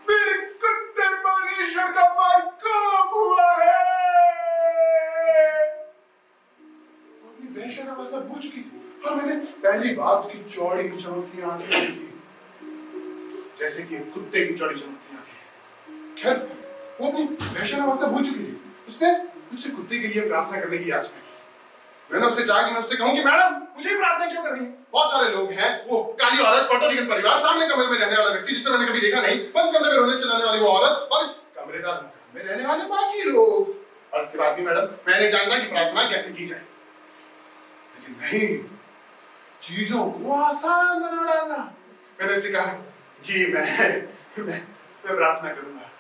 मेरे कुत्ते पर ईश्वर का वाइकोप हुआ है। वो अपनी वहशत का मसला भूल चुकी थी और मैंने पहली बार उसकी चौड़ी चमकती आंखें देखी, जैसे कि कुत्ते की चौड़ी चमकती आंखें। खैर, वो अपनी वहशत का मसला भूल चुकी थी। उसने मुझसे कुत्ते के लिए प्रार्थना करने की याचना की। मैंने उससे चाहा कि मैं उससे कहूं कि मैडम, मुझे प्रार्थना क्यों करनी है? बहुत सारे लोग हैं, वो काली औरत, पटोरिकन परिवार, सामने कमरे में रहने वाला व्यक्ति जिसे मैंने कभी देखा नहीं, बंद कमरे में रोने चिल्लाने वाली वो औरत और इस कमरेदार में रहने वाले बाकी लोग। और इसके बाद भी मैडम, मैं नहीं जानता कि प्रार्थना कैसे की जाए। लेकिन नहीं, चीजों को आसान बना डालना। मैंने उससे कहा, जी मैं प्रार्थना करूंगा।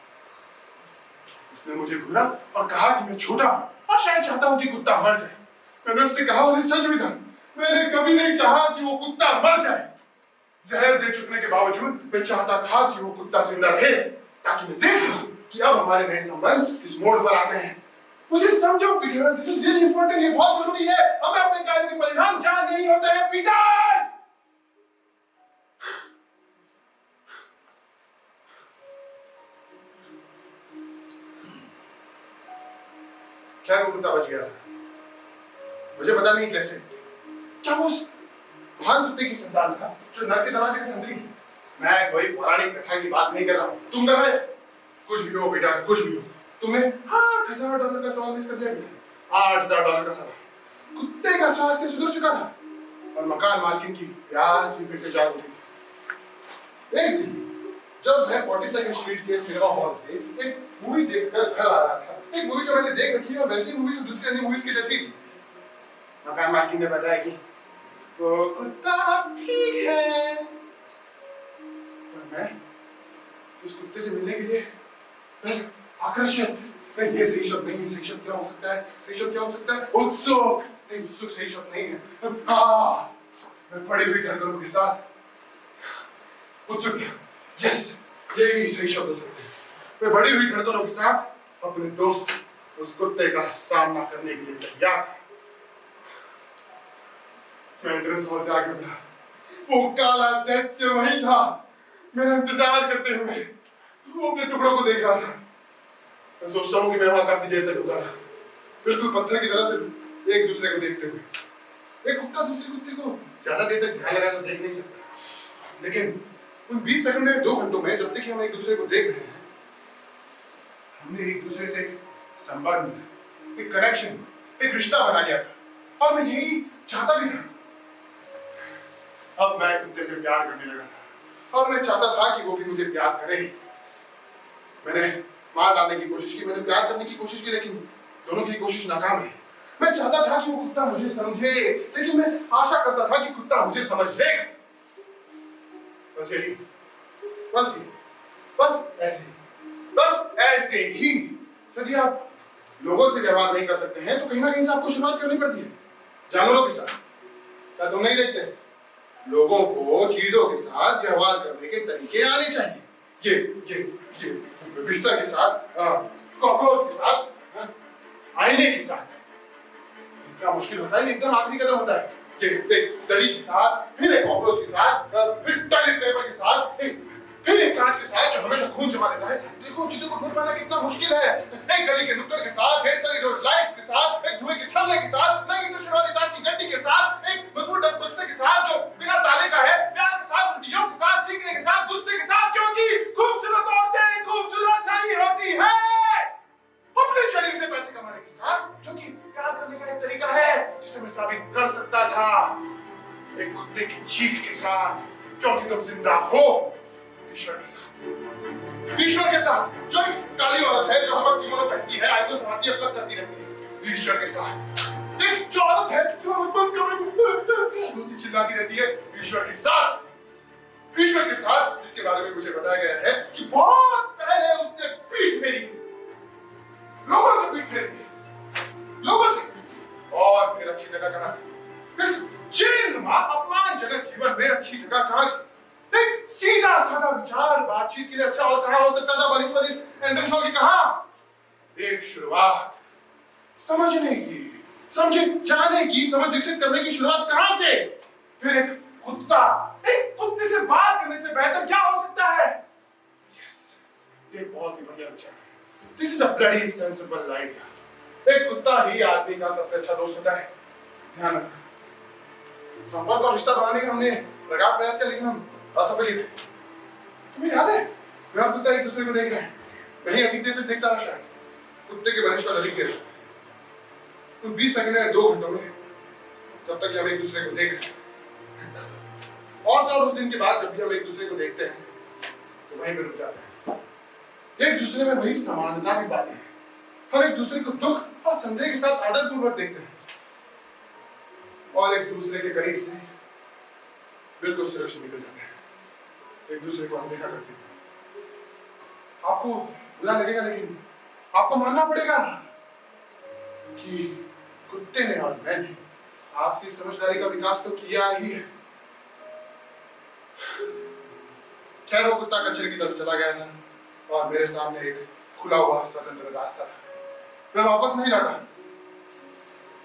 उसने मुझे घूरा और कहा कि मैं छोटा और शायद चाहता हूं कि कुत्ता मर जाए। मैंने उससे कहा, और सच भी था, मैंने कभी नहीं चाहा कि वो कुत्ता मर जाए। जहर दे चुकने के बावजूद मैं चाहता था कि वो कुत्ता जिंदा रहे, ताकि मैं देख सकूं कि अब हमारे नए संबंध किस मोड़ पर आते हैं। मुझे समझो Peter, this is really important, ये बहुत जरूरी है। हमें अपने कार्य के परिणाम जानने नहीं होते हैं पीटर। क्या वो कुत्ता बच गया? मुझे पता नहीं कैसे। क्या वो उस महान कुत्ते की संतान था जो नर के दरवाजे का संतरी? मैं कोई पौराणिक कथा की बात नहीं कर रहा हूं। तुम कर रहे? कुछ भी हो बेटा, कुछ भी हो। तुमने $8,000 का सवाल मिस कर दिया बेटा। $8,000 का सवाल। कुत्ते का स्वास्थ्य सुधर चुका था और मकान मालकिन की प्यास भी फिर से जाग उठी थी। एक दिन जब मैं 42nd स्ट्रीट के सिनेमा हॉल से एक मूवी देखकर घर आ रहा था, एक मूवी जो मैंने देख रखी है और वैसी मूवी जो दूसरी अन्य मूवीज की जैसी थी, मकान मालकिन ने बताया कि वो कुत्ता अब ठीक है। और मैं उस कुत्ते से मिलने के लिए आकर्षित, ये सही शब्द नहीं, सही शब्द क्या हो सकता है? सही शब्द क्या हो सकता है? उत्सुक, नहीं, उत्सुक सही शब्द नहीं है। हाँ, मैं बढ़ी हुई धड़कनों के साथ उत्सुकता, यस, यही सही शब्द हो सकते हैं। मैं बढ़ी हुई धड़कनों के साथ अपने दोस्त उस कुत्ते का सामना करने के लिए तैयार था। मैं एंट्रेंस हॉल से आगे बढ़ा। वो काला दैत्य वही था, मेरा इंतजार करते हुए। वो अपने टुकड़ों को देख रहा था। मैं सोचता हूँ कि मैं वहां काफी देर तक रुका रहा, बिल्कुल पत्थर की तरह से एक दूसरे को देखते हुए। एक कुत्ता दूसरे कुत्ते को ज्यादा देर तक ध्यान लगाकर देख नहीं सकता, लेकिन उन 20 सेकंड में 2 घंटों में जब तक हम एक दूसरे को देख रहे हैं, हमने एक दूसरे से एक संबंध, एक कनेक्शन, एक रिश्ता बना लिया था। और मैं यही चाहता भी था। अब मैं कुत्ते से प्यार करने लगा था, और मैं चाहता था कि वो भी मुझे प्यार करे। मैंने मार डालने की कोशिश की, मैंने प्यार करने की कोशिश की, लेकिन दोनों की कोशिश नाकाम रही। मैं चाहता था कि वो कुत्ता मुझे समझे, लेकिन मैं आशा करता था कि कुत्ता मुझे समझ लेगा। बस यही, बस ऐसे ही। यदि आप लोगों से व्यवहार नहीं कर सकते हैं, तो कहीं ना कहीं से आपको शुरुआत करनी पड़ती है जानवरों के साथ। क्या तुम नहीं देखते? लोगों को चीजों के साथ व्यवहार करने के तरीके आने चाहिए। ये बिस्तर के साथ, कॉकरोच के साथ, आईने के साथ। इतना मुश्किल होता है, एकदम आखिरी कदम होता है कि एक दरी के साथ, फिर एक कॉकरोच के साथ, फिर टॉयलेट पेपर के साथ, फिर एक कांच के साथ जो हमेशा खून जमा देता है। देखो चीजों को ढूंढ पाना कितना मुश्किल है। एक गली के नुक्कड़ के साथ, ढेर सारी रोड लाइट्स के साथ, एक धुएं के छल्ले के साथ, नहीं तो शुरुआती ताश की गड्डी के साथ, एक मजबूत बक्से के साथ जो बिना ताले का है, प्यार के साथ, उल्टियों के साथ, चीखने के साथ, गुस्से के साथ, क्योंकि खूबसूरत औरतें खूबसूरत नहीं होती है। अपने शरीर से पैसे कमाने के साथ, जो कि प्यार करने का एक तरीका है जिसे मैं साबित कर सकता था। एक कुत्ते की चीख के साथ, क्योंकि तुम जिंदा हो। ईश्वर के साथ जो एक काली औरत है, जो हमारा किमोनो पहनती है, आयतों से भारतीय अपलग करती रहती है। ईश्वर के साथ एक जो औरत है, जो बंद कमरे में चिल्लाती रहती है। ईश्वर के साथ जिसके बारे में मुझे बताया गया है कि बहुत पहले उसने पीठ फेरी, लोगों से पीठ फेरी, लोगों से, और फिर अच्छी जगह कहा, इस जीर्ण अपमानजनक जीवन में अच्छी जगह कहा। एक सीधा साधा विचार बातचीत के लिए अच्छा और कहा हो सकता था बनिस्पत इस एंट्रेंस हॉल की। कहा एक शुरुआत समझने की, समझे जाने की, समझ विकसित करने की शुरुआत कहां से? फिर एक कुत्ते से बात करने से बेहतर क्या हो सकता है? यस, ये बहुत ही बढ़िया विचार है। This is a bloody sensible idea. एक कुत्ता ही आदमी का सबसे अच्छा दोस्त होता है। ध्यान रखना, संपर्क और रिश्ता बनाने का हमने लगातार प्रयास किया, लेकिन हम असफल ही रहे। तुम्हें याद है, मैं और कुत्ता एक दूसरे को देख रहे हैं। मैं ही अधिक देर तक देखता रहा, शायद कुत्ते के बनिस्पत अधिक देर। तो 20 सेकंड है 2 घंटों में, तब तक हम एक दूसरे को देख रहे हैं। और तो उस दिन के बाद जब भी हम एक दूसरे को देखते हैं, तो वहीं पे रुक जाते हैं। एक दूसरे में वही समानता भी पाते हैं। हम एक दूसरे को दुख और संदेह के साथ आदरपूर्वक देखते हैं, और एक दूसरे के करीब से बिल्कुल सुरक्षित निकल जाते हैं। एक दूसरे को अनदेखा करते हैं। आपको बुरा लगेगा, लेकिन आपको मानना पड़ेगा कि कुत्ते ने और मैंने आपसी समझदारी का विकास तो किया ही है। खैर वो कुत्ता कचरे की तरफ चला गया था, और मेरे सामने एक खुला हुआ स्वतंत्र रास्ता था। मैं वापस नहीं लौटा।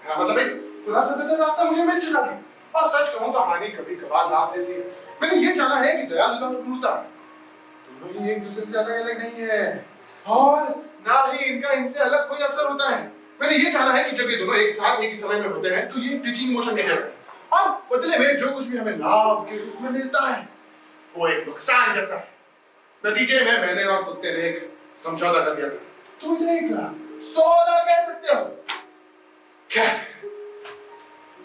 मेरा मतलब एक खुला स्वतंत्र रास्ता मुझे मिल चुका था। और सच कहूं तो हानि कभी कभार लाभ देती है। मैंने ये जाना है कि दयालुता और क्रूरता दोनों ही एक दूसरे से अलग अलग नहीं है, और ना ही इनका इनसे अलग कोई अवसर होता है। मैंने ये जाना है कि जब ये दोनों एक साथ एक ही समय में होते हैं, तो ये टीचिंग मोशन के जैसा है, और बदले में जो कुछ भी हमें लाभ के रूप में मिलता है, वो एक नुकसान जैसा है। नतीजे में मैंने और कुत्ते ने एक समझौता कर दिया था। तुम इसे एक सौदा कह सकते हो। खैर,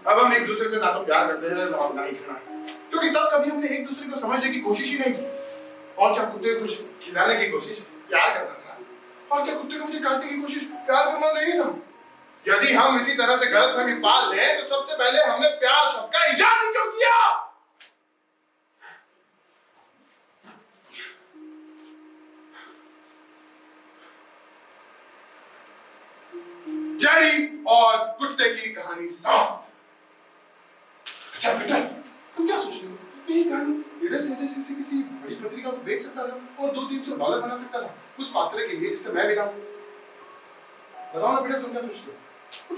अब हम एक दूसरे से ना तो प्यार करते हैं और ना ही घृणा, क्योंकि तब कभी हमने एक दूसरे को समझने की कोशिश ही नहीं की। और क्या कुत्ते को कुछ खिलाने की कोशिश प्यार करना था, और क्या कुत्ते को मुझे काटने की कोशिश प्यार करना नहीं था? यदि हम इसी तरह से गलतफहमी पाल लें, तो सबसे पहले हमने प्यार शब्द का इजाद ही क्यों किया? जेरी और कुत्ते की कहानी समाप्त। अच्छा बेटा, तुम क्या सोच रहे हो? ये कहानी रीडर तेजस्वी से किसी बड़ी पत्रिका को बेच सकता था और $200-300 बना सकता था उस पात्र के लिए जिससे मैं मिला। बताओ ना बेटा, तुम क्या सोचते हो?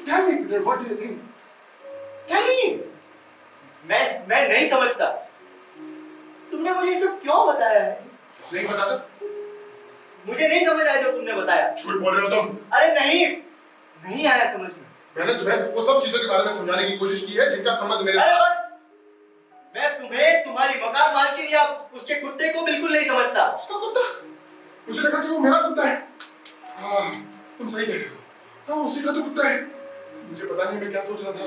Tell me, Peter, what do you think? Tell me. मैं नहीं समझता। तुमने मुझे ये सब क्यों बताया है? नहीं बताता? मुझे नहीं समझ आया जो तुमने बताया। झूठ बोल रहे हो तुम। अरे नहीं आया समझ में। मैंने तुम्हें वो सब चीजों के बारे में समझाने की कोशिश की है जिनका संबंध मेरे अरे बस, मैं तुम्हें, तुम्हारी मकान मालकिन या उसके कुत्ते को बिल्कुल नहीं समझता। उसका कुत्ता? मुझे लगा कि वो मेरा कुत्ता है। हाँ, तुम सही कह रहे हो। हाँ, उसी का तो कुत्ता है। मुझे पता नहीं मैं क्या सोच रहा था।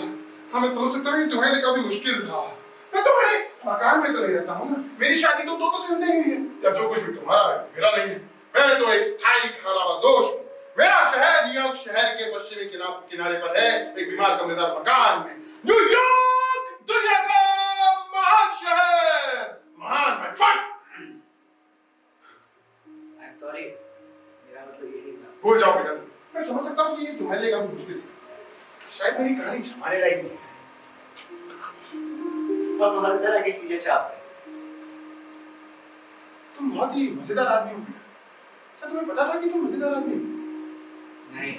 हाँ, मैं समझ सकता हूँ कि तुम्हारे लिए काफी मुश्किल था। मैं तुम्हारे मकान में तो नहीं रहता हूँ ना। मेरी शादी तो दो से नहीं हुई है। या जो कुछ भी तुम्हारा है मेरा नहीं है। मैं तो एक स्थायी खानाबदोश हूँ। मेरा शहर न्यूयॉर्क शहर के पश्चिमी किनारे पर है, एक बीमार कमरेदार मकान में। न्यूयॉर्क दुनिया का महान शहर, महान my friend. I am sorry, मेरा मतलब ये नहीं था। भूल जाओ बेटा, मैं समझ सकता हूँ कि ये तुम्हारे लिए काफी मुश्किल है। शायद मेरी कहानी छुपाने लायक नहीं है। हम हर तरह की चीजें चाहते हैं। तुम बहुत ही मजेदार आदमी हो। क्या तुम्हें पता था कि तुम मजेदार आदमी हो? नहीं,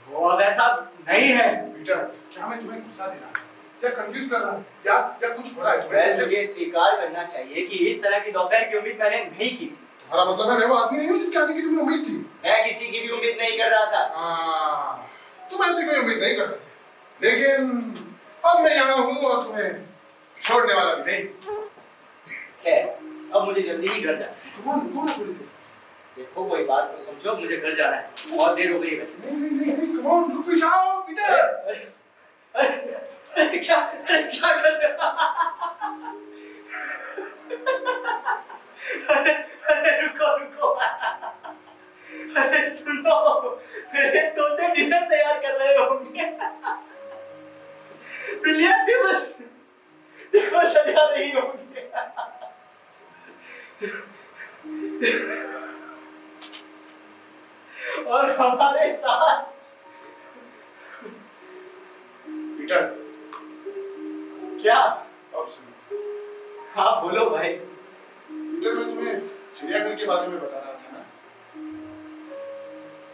वो अब ऐसा नहीं है। बेटा, क्या मैं तुम्हें गुस्सा दे रहा हूँ या कंफ्यूज कर रहा हूँ या कुछ हो रहा है तुम्हें? मुझे स्वीकार करना चाहिए कि इस तरह की दोपहर की उम्मीद मैंने नहीं की थी। तुम्हारा मतलब है मैं वो आदमी नहीं हूँ जिसके आने की तुम्हें उम्मीद थी? मैं किसी की भी उम्मीद नहीं कर रहा था। तुम ऐसी कोई उम्मीद नहीं कर रहे थे, लेकिन अब मैं यहाँ हूँ और तुम्हें छोड़ने वाला भी नहीं। खैर, अब मुझे जल्दी ही घर जाना है। रुको ना थोड़ी देर। देखो, कोई बात तो समझो, मुझे घर जाना है। बहुत देर हो गई है वैसे। नहीं, कम ऑन, रुक जाओ पीटर। अरे क्या कर रहे हो? अरे रुको। अरे सुनो, मेरे तोते डिनर तैयार कर रहे होंगे। बिलियन टेबल सजा रही होंगे। और हमारे साथ पीटर, क्या? अब सुनो। हाँ बोलो भाई। पीटर, मैं तुम्हें चिड़ियाघर के बारे में बता रहा था ना।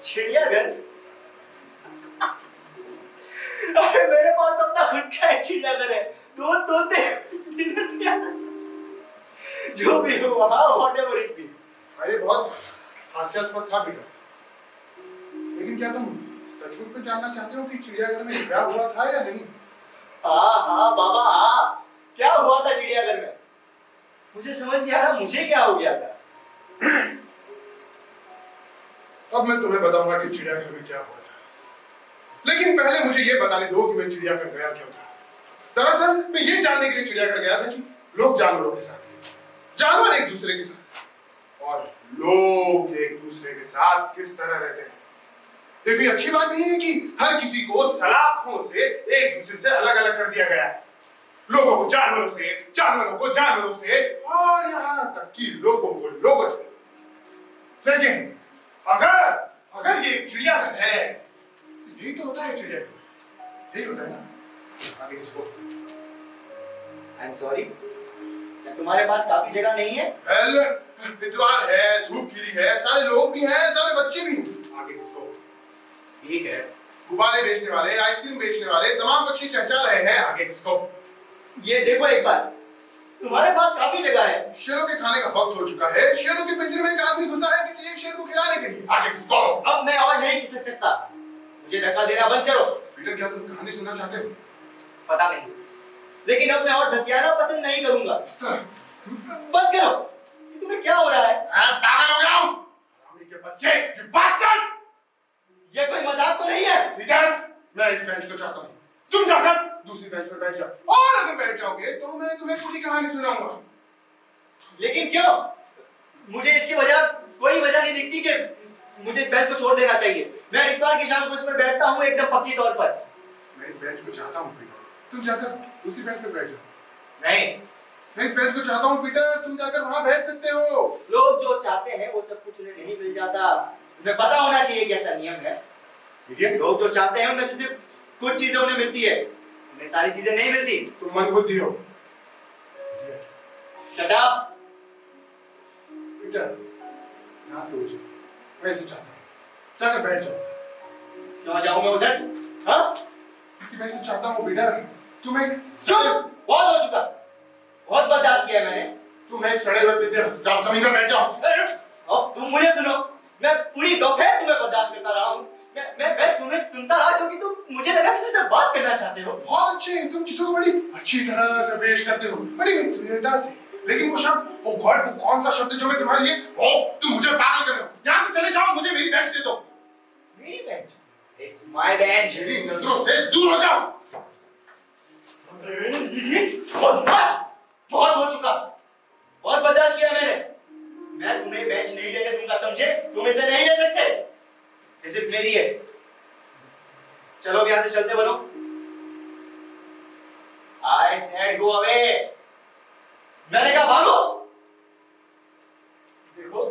चिड़ियाघर? अरे मेरे पास अपना खुद का एक चिड़ियाघर है। दो तोते, जो भी हो वहाँ, whatever it be। ये बहुत हास्यास्पद था पीटर, लेकिन क्या तुम सचमुच में जानना चाहते हो कि चिड़ियाघर में क्या हुआ था या नहीं? हाँ बाबा, हाँ। क्या हुआ था चिड़ियाघर में? मुझे समझ नहीं आ रहा, मुझे क्या हो गया था? अब मैं तुम्हें बताऊंगा कि चिड़ियाघर में क्या हुआ था, लेकिन पहले मुझे ये बताने दो कि मैं चिड़ियाघर गया क्यों था। दरअसल मैं ये जानने के लिए चिड़ियाघर गया था कि लोग जानवरों के साथ, जानवर एक दूसरे के साथ और लोग एक दूसरे के साथ किस तरह रहते हैं। ये कोई अच्छी बात नहीं है कि हर किसी को सलाखों से एक दूसरे से अलग अलग कर दिया गया है। लोगों को जानवरों से, जानवरों को जानवरों से और यहाँ तक कि लोगों को लोगों से। लेकिन अगर ये एक चिड़ियाघर है, यही तो होता है चिड़ियाघर, यही होता है ना। आगे इसको आई एम सॉरी, तुम्हारे पास काफी जगह नहीं है? इतवार है, धूप खिली है, सारे लोग भी हैं, सारे बच्चे भी हैं। आगे इसको ठीक है। गुब्बारे बेचने वाले, आइसक्रीम बेचने वाले, तमाम पक्षी चहचहा रहे हैं। आगे इसको ये देखो एक बार, तुम्हारे पास काफी जगह है। शेरों के खाने का वक्त हो चुका है। शेरों के पिंजरे में एक आदमी घुसा है किसी एक शेर को खिलाने के लिए। आगे किसको? अब मैं और नहीं खिसक सकता, मुझे धक्का देना बंद करो। पीटर, क्या तुम कहानी सुनना चाहते हो? पता नहीं, लेकिन अब मैं और धकियाना पसंद नहीं करूंगा। इस तरह बंद करो। ये तुम्हें क्या हो रहा है? मैं पागल हो गया हूं। हरामी के बच्चे, you bastard! ये कोई मजाक तो नहीं है। पीटर, मैं इस बेंच को चाहता हूं। तुम जाकर दूसरी बेंच पर बैठ जाओ, और अगर बैठ जाओगे तो मैं तुम्हें पूरी कहानी सुनाऊंगा। लेकिन क्यों? मुझे इसकी वजह, कोई वजह नहीं दिखती कि मुझे इस बेंच को छोड़ देना चाहिए। मैं इतवार की शाम को इस पर बैठता हूँ एकदम पक्की तौर पर। मैं इस बेंच को चाहता हूँ पीटर, तुम जाकर दूसरी बेंच पर बैठ जाओ। नहीं, मैं इस बेंच को चाहता हूँ पीटर, तुम जाकर वहां बैठ सकते हो। लोग जो चाहते हैं वो सब कुछ उन्हें नहीं मिल जाता। तुम्हें पता होना चाहिए कैसा नियम है। इडियट, लोग जो चाहते हैं उनमें से सिर्फ कुछ चीजें उन्हें मिलती है, उन्हें सारी चीजें नहीं मिलती। तुम मंदबुद्धि हो। Shut up. पीटर, यहाँ से उठ जाओ। मैं इसे चाहता हूँ, जाकर बैठ जाओ। क्यों जाऊं मैं उधर? हाँ? क्योंकि मैं इसे चाहता हूँ पीटर। तुम एक चुप! बहुत हो चुका, बहुत बर्दाश्त किया है मैंने। तुम एक सड़े हुए पिद्दे हो। जाओ जमीन पर बैठ जाओ। अब तुम मुझे सुनो, मैं पूरी दोपहर तुम्हें बर्दाश्त करता रहा हूँ। मैं तुम्हें सुनता रहा क्योंकि तुम मुझे लगा किसी से बात करना चाहते हो। बहुत अच्छे, तुम चीजों को बड़ी अच्छी तरह से पेश करते हो, बड़ी मित्रता से। लेकिन वो शब्द, वो गॉड, वो कौन सा शब्द जो मैं तुम्हारे लिए, ओ तुम मुझे पागल कर रहे हो। यहाँ से चले जाओ, मुझे मेरी बेंच दे दो। मेरी बेंच? It's my bench. मेरी नजरों से दूर हो जाओ। बहुत हो चुका, बहुत बर्दाश्त किया मैंने। मैं तुम्हें बेंच नहीं लेने दूंगा, समझे? तुम इसे नहीं ले सकते, ये सिर्फ मेरी है। चलो अब यहाँ से चलते बनो। I said go away. मैंने कहा भागो। देखो,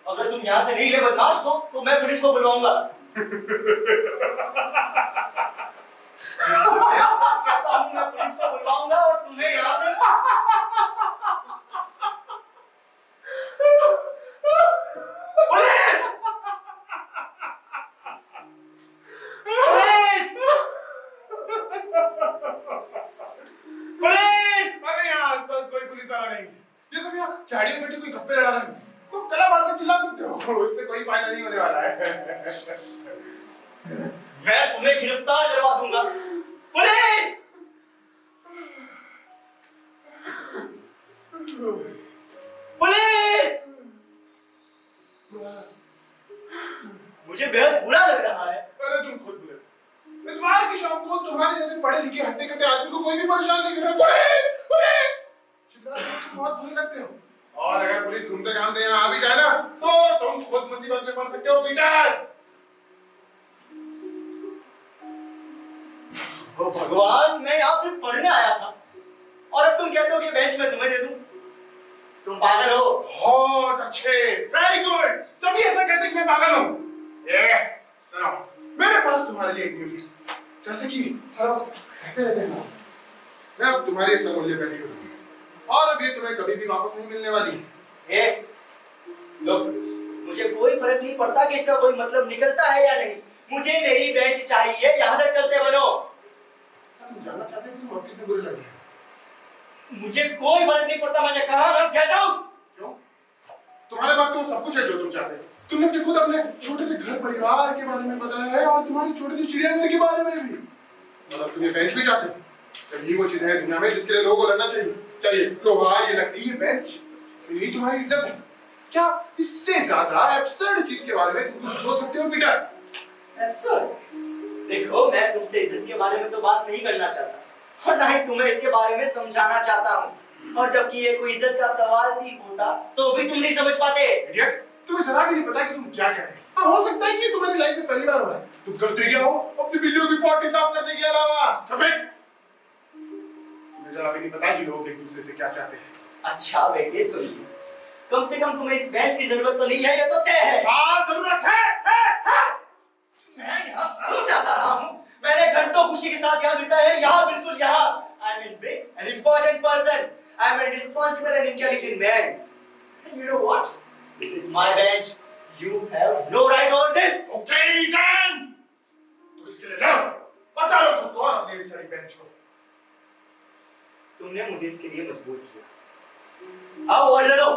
अगर तुम यहाँ से नहीं ले बदमाश तो मैं पुलिस को बुलवाऊंगा। कहता हूँ मैं पुलिस को बुलवाऊंगा और तुम्हें यहाँ से पुलिस! पुलिस! पुलिस! अरे यहाँ आसपास कोई पुलिस वाला नहीं है। ये सब यहाँ झाड़ी में बैठे कोई गप्पे लड़ा रहे हैं। तुम गला मार के चिल्ला सकते हो, इससे कोई फायदा नहीं होने वाला है। मैं तुम्हें गिरफ्तार करवा दूंगा। पुलिस! पुलिस! मुझे बेहद बुरा लग रहा है। अरे तुम खुद बुरे। इतवार की शाम को तुम्हारे जैसे पढ़े लिखे हट्टे कट्टे आदमी को कोई भी परेशान नहीं कर रहा। पुलिस! पुलिस! चिल्लाते तुम बहुत बुरे लगते हो। और अगर पुलिस घूमते घामते यहाँ आ भी जाए ना, तो तुम खुद मुसीबत में पड़ सकते हो पीटर। ओ भगवान, मैं यहाँ सिर्फ पढ़ने आया था और अब तुम कहते हो कि बेंच में तुम्हें दे दूं? तुम पागल हो। बहुत अच्छे, वेरी गुड। सभी ऐसा कहते हैं कि मैं पागल हूँ। ये सुनो, मेरे पास तुम्हारे लिए एक न्यूज़ है। जैसे कि हर वक्त कहते रहते हैं ना, मैं अब तुम्हारी इस अमूल्य बेटी हूँ और अब ये तुम्हें कभी भी वापस नहीं मिलने वाली। ए, लोग, मुझे कोई फर्क नहीं पड़ता कि इसका कोई मतलब निकलता है या नहीं। मुझे मेरी बेंच चाहिए। यहाँ से चलते बनो। तुम जानना चाहते हो कि तुम अब कितने बुरे लगे? मुझे कोई फर्क नहीं पड़ता, मैंने कहा ना, गेट आउट। क्यों? तुम्हारे पास तो सब कुछ है जो तुम चाहते हो। तुमने मुझे खुद अपने छोटे से घर परिवार के बारे में बताया है और तुम्हारी छोटी सी चिड़ियाघर के बारे में भी। और अब तुम ये बेंच भी चाहते हो। यही वो चीजें हैं दुनिया में जिसके लिए लोगों को लड़ना चाहिए। क्या ये लोहा, ये लकड़ी, ये बेंच, यही तुम्हारी इज्जत है? क्या इससे ज्यादा एब्सर्ड चीज के बारे में तुम कुछ सोच सकते हो पीटर? एब्सर्ड? देखो, मैं तुमसे इज्जत के बारे में तो बात नहीं करना चाहता और ना ही तुम्हें इसके बारे में समझाना चाहता हूँ। और जबकि ये कोई इज्जत का सवाल भी होता तो भी तुम नहीं समझ पाते। इडियट, तुम्हें जरा भी नहीं पता कि तुम क्या कह रहे हो। हो सकता है कि तुम्हारी लाइफ में पहली बार हो रहा है। तुम करते क्या हो अपनी बिल्लियों की पॉटी साफ करने के अलावा? सफेद, तुम्हें जरा भी नहीं पता कि लोग एक दूसरे से क्या चाहते हैं। अच्छा बेटे, सुनिए, कम से कम तुम्हें इस बेंच की जरूरत तो नहीं है, ये तो तय है। हाँ, जरूरत है। मैं यहाँ सालों से आता रहा हूँ। मैंने घंटों खुशी के साथ यहाँ बिताए हैं, यहाँ बिल्कुल यहाँ। I'm a big and important person. I'm a responsible and intelligent man. And you know what? This is my bench. You have no right on this. Okay then. तो इसके लिए लड़ो, बचा लो खुद को और अपनी इस सारी बेंच को। तुमने मुझे इसके लिए मजबूर किया। आओ और लड़ो।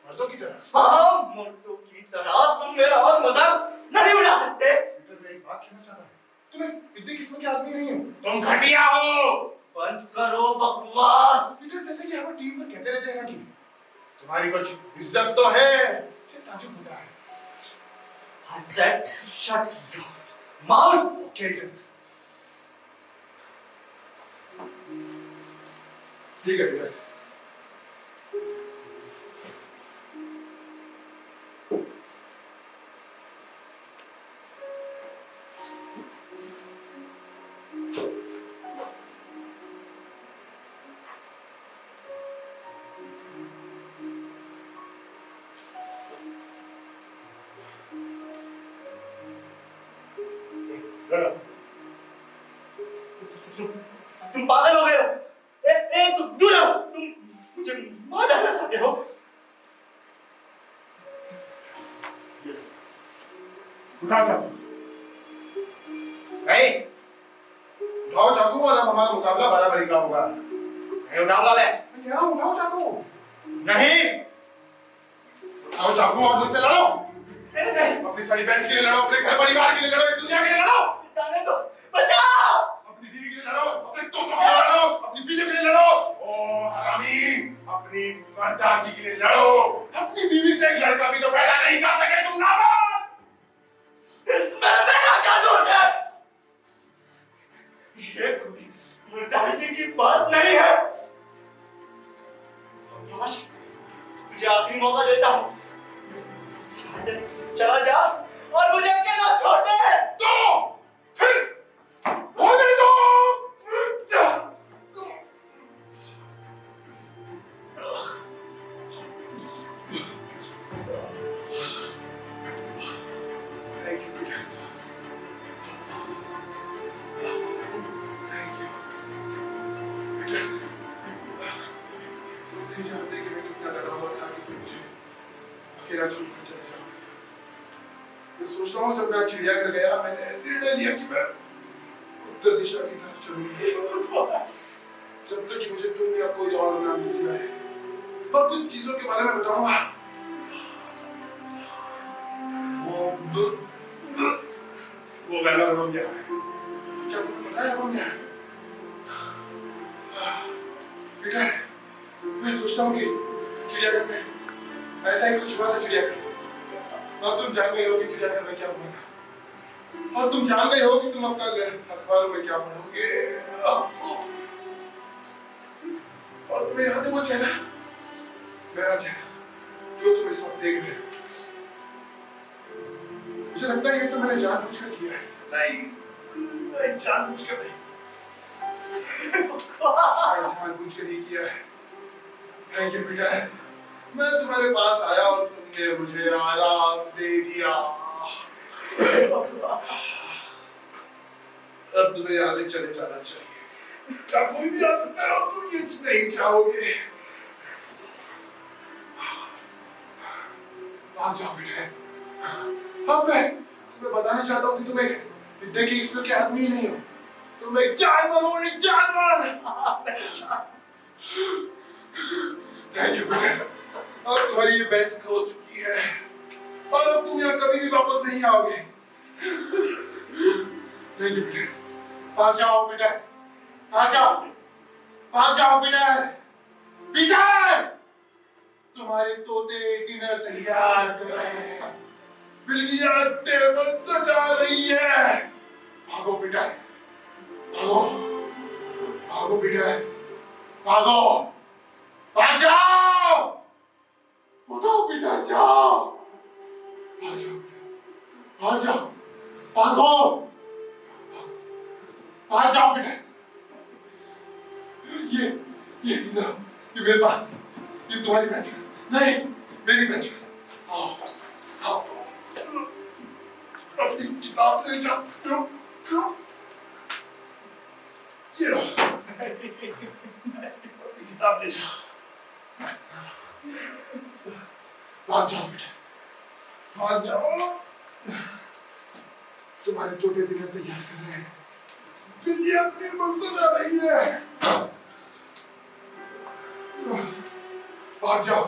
मर्दों की तरह। हाँ, मर्दों की तरह। तुम मेरा और मजाक नहीं उड़ा सकते। पीटर, मैं एक बात कहना चाहता हूँ, तुम्हें इतने किस्म के आदमी नहीं हो, तुम घटिया हो। बंद करो बकवास। पीटर, जैसे कि हम टीम पर कहते रहते हैं ना कि तुम्हारी कुछ इज्जत तो है, ये ताजुब होता है। I said shut your mouth. Okay then. ठीक है पीटर। लड़ो। तुम पागल हो गए हो? तुम दूर रहो। तुम मुझे मार डालना चाहते हो? उठाओ चाकू। नहीं, उठाओ चाकू और अब हमारा मुकाबला बराबरी का होगा। नहीं उठाऊंगा मैं। मैं कह रहा हूं उठाओ चाकू। नहीं, उठाओ चाकू और मुझसे लड़ो। नहीं, अपनी सारी बहन के लिए लड़ो, अपने घर परिवार के लिए लड़ो, इस दुनिया के लिए लड़ो। जाने दो, बचाओ। अपनी बीवी के लिए लड़ो, अपने तोतों के लिए लड़ो, अपनी बीवी के लिए लड़ो। ओ हरामी, अपनी मर्दानी के लिए लड़ो। अपनी बीवी से एक लड़का भी तो पैदा नहीं कर सके तुम नाबाद। इसमें मेरा क्या दोष है? ये कोई मर्दानी की बात नहीं है। अविनाश, तुझे आखिरी मौका देता हूं। यहाँ से चला जा और मुझे अकेला छोड़ दे। तो फिर होने दो। Thank you, Peter. Thank you. Peter, तुम नहीं जानते कि मैं कितना डरा हुआ था कि तुम मुझे अकेला छोड़कर चले जाओगे। मैं सोचता हूँ जब मैं चिड़ियाघर गया मैंने निर्णय लिया कि मैं उत्तर दिशा की तरफ चलूंगा जब तक कि मुझे तुम या कोई और ना मिल जाए और कुछ चीजों के बारे में बताऊंगा। वो वाला रंग क्या है? क्या तुम्हें पता है वो क्या है? पीटर, मैं सोचता हूँ कि चिड़ियाघर में ऐसा ही कुछ हुआ था चिड़ियाघर और तुम जान गए हो कि चिड़ियाघर में क्या हुआ था और तुम जान गए हो कि तुम अब कल अखबारों में क्या पढ़ोगे और तुम्हें याद है वो चेहरा, मेरा चेहरा जो तुम इस वक्त देख रहे हो। मुझे लगता है कि इसे मैंने जानबूझकर किया है। नहीं जानबूझकर नहीं, शायद जानबूझकर ही किया है। थैंक यू पीटर, मैं तुम्हारे पास आया और तुमने मुझे आराम दे दिया। अब तुम्हें यहाँ से चले जाना चाहिए। क्या कोई भी आ सकता है और तुम ये नहीं चाहोगे? आ जाओ पीटर। अब मैं तुम्हें बताना चाहता हूँ कि तुम एक विद्या की ईश्वर के आदमी नहीं हो, तुम एक जानवर हो, एक जानवर। थैंक यू पीटर, अब तुम्हारी ये बेंच खो चुकी है और अब तुम यहाँ कभी भी वापस नहीं आओगे। थैंक यू पीटर, भाग जाओ पीटर, भाग जाओ, भाग जाओ पीटर। पीटर, तुम्हारे तोते डिनर तैयार कर रहे हैं, बिल्लियां टेबल सजा रही है। भागो पीटर, भागो, भागो पीटर, भागो, भाग जाओ, उठो पीटर, जाओ, भाग जाओ, भाग जाओ, भागो, भाग जाओ पीटर। ये इधर, ये मेरे पास, ये तुम्हारी बेंच है, नहीं मेरी बेंच है। आओ, आओ, अपनी किताब ले जाओ, ये लो, अपनी किताब ले जाओ, भाग जाओ बेटा, भाग जाओ। तुम्हारे तोते डिनर तैयार कर रहे हैं, बिल्लियां टेबल सजा रही है। भाग जाओ।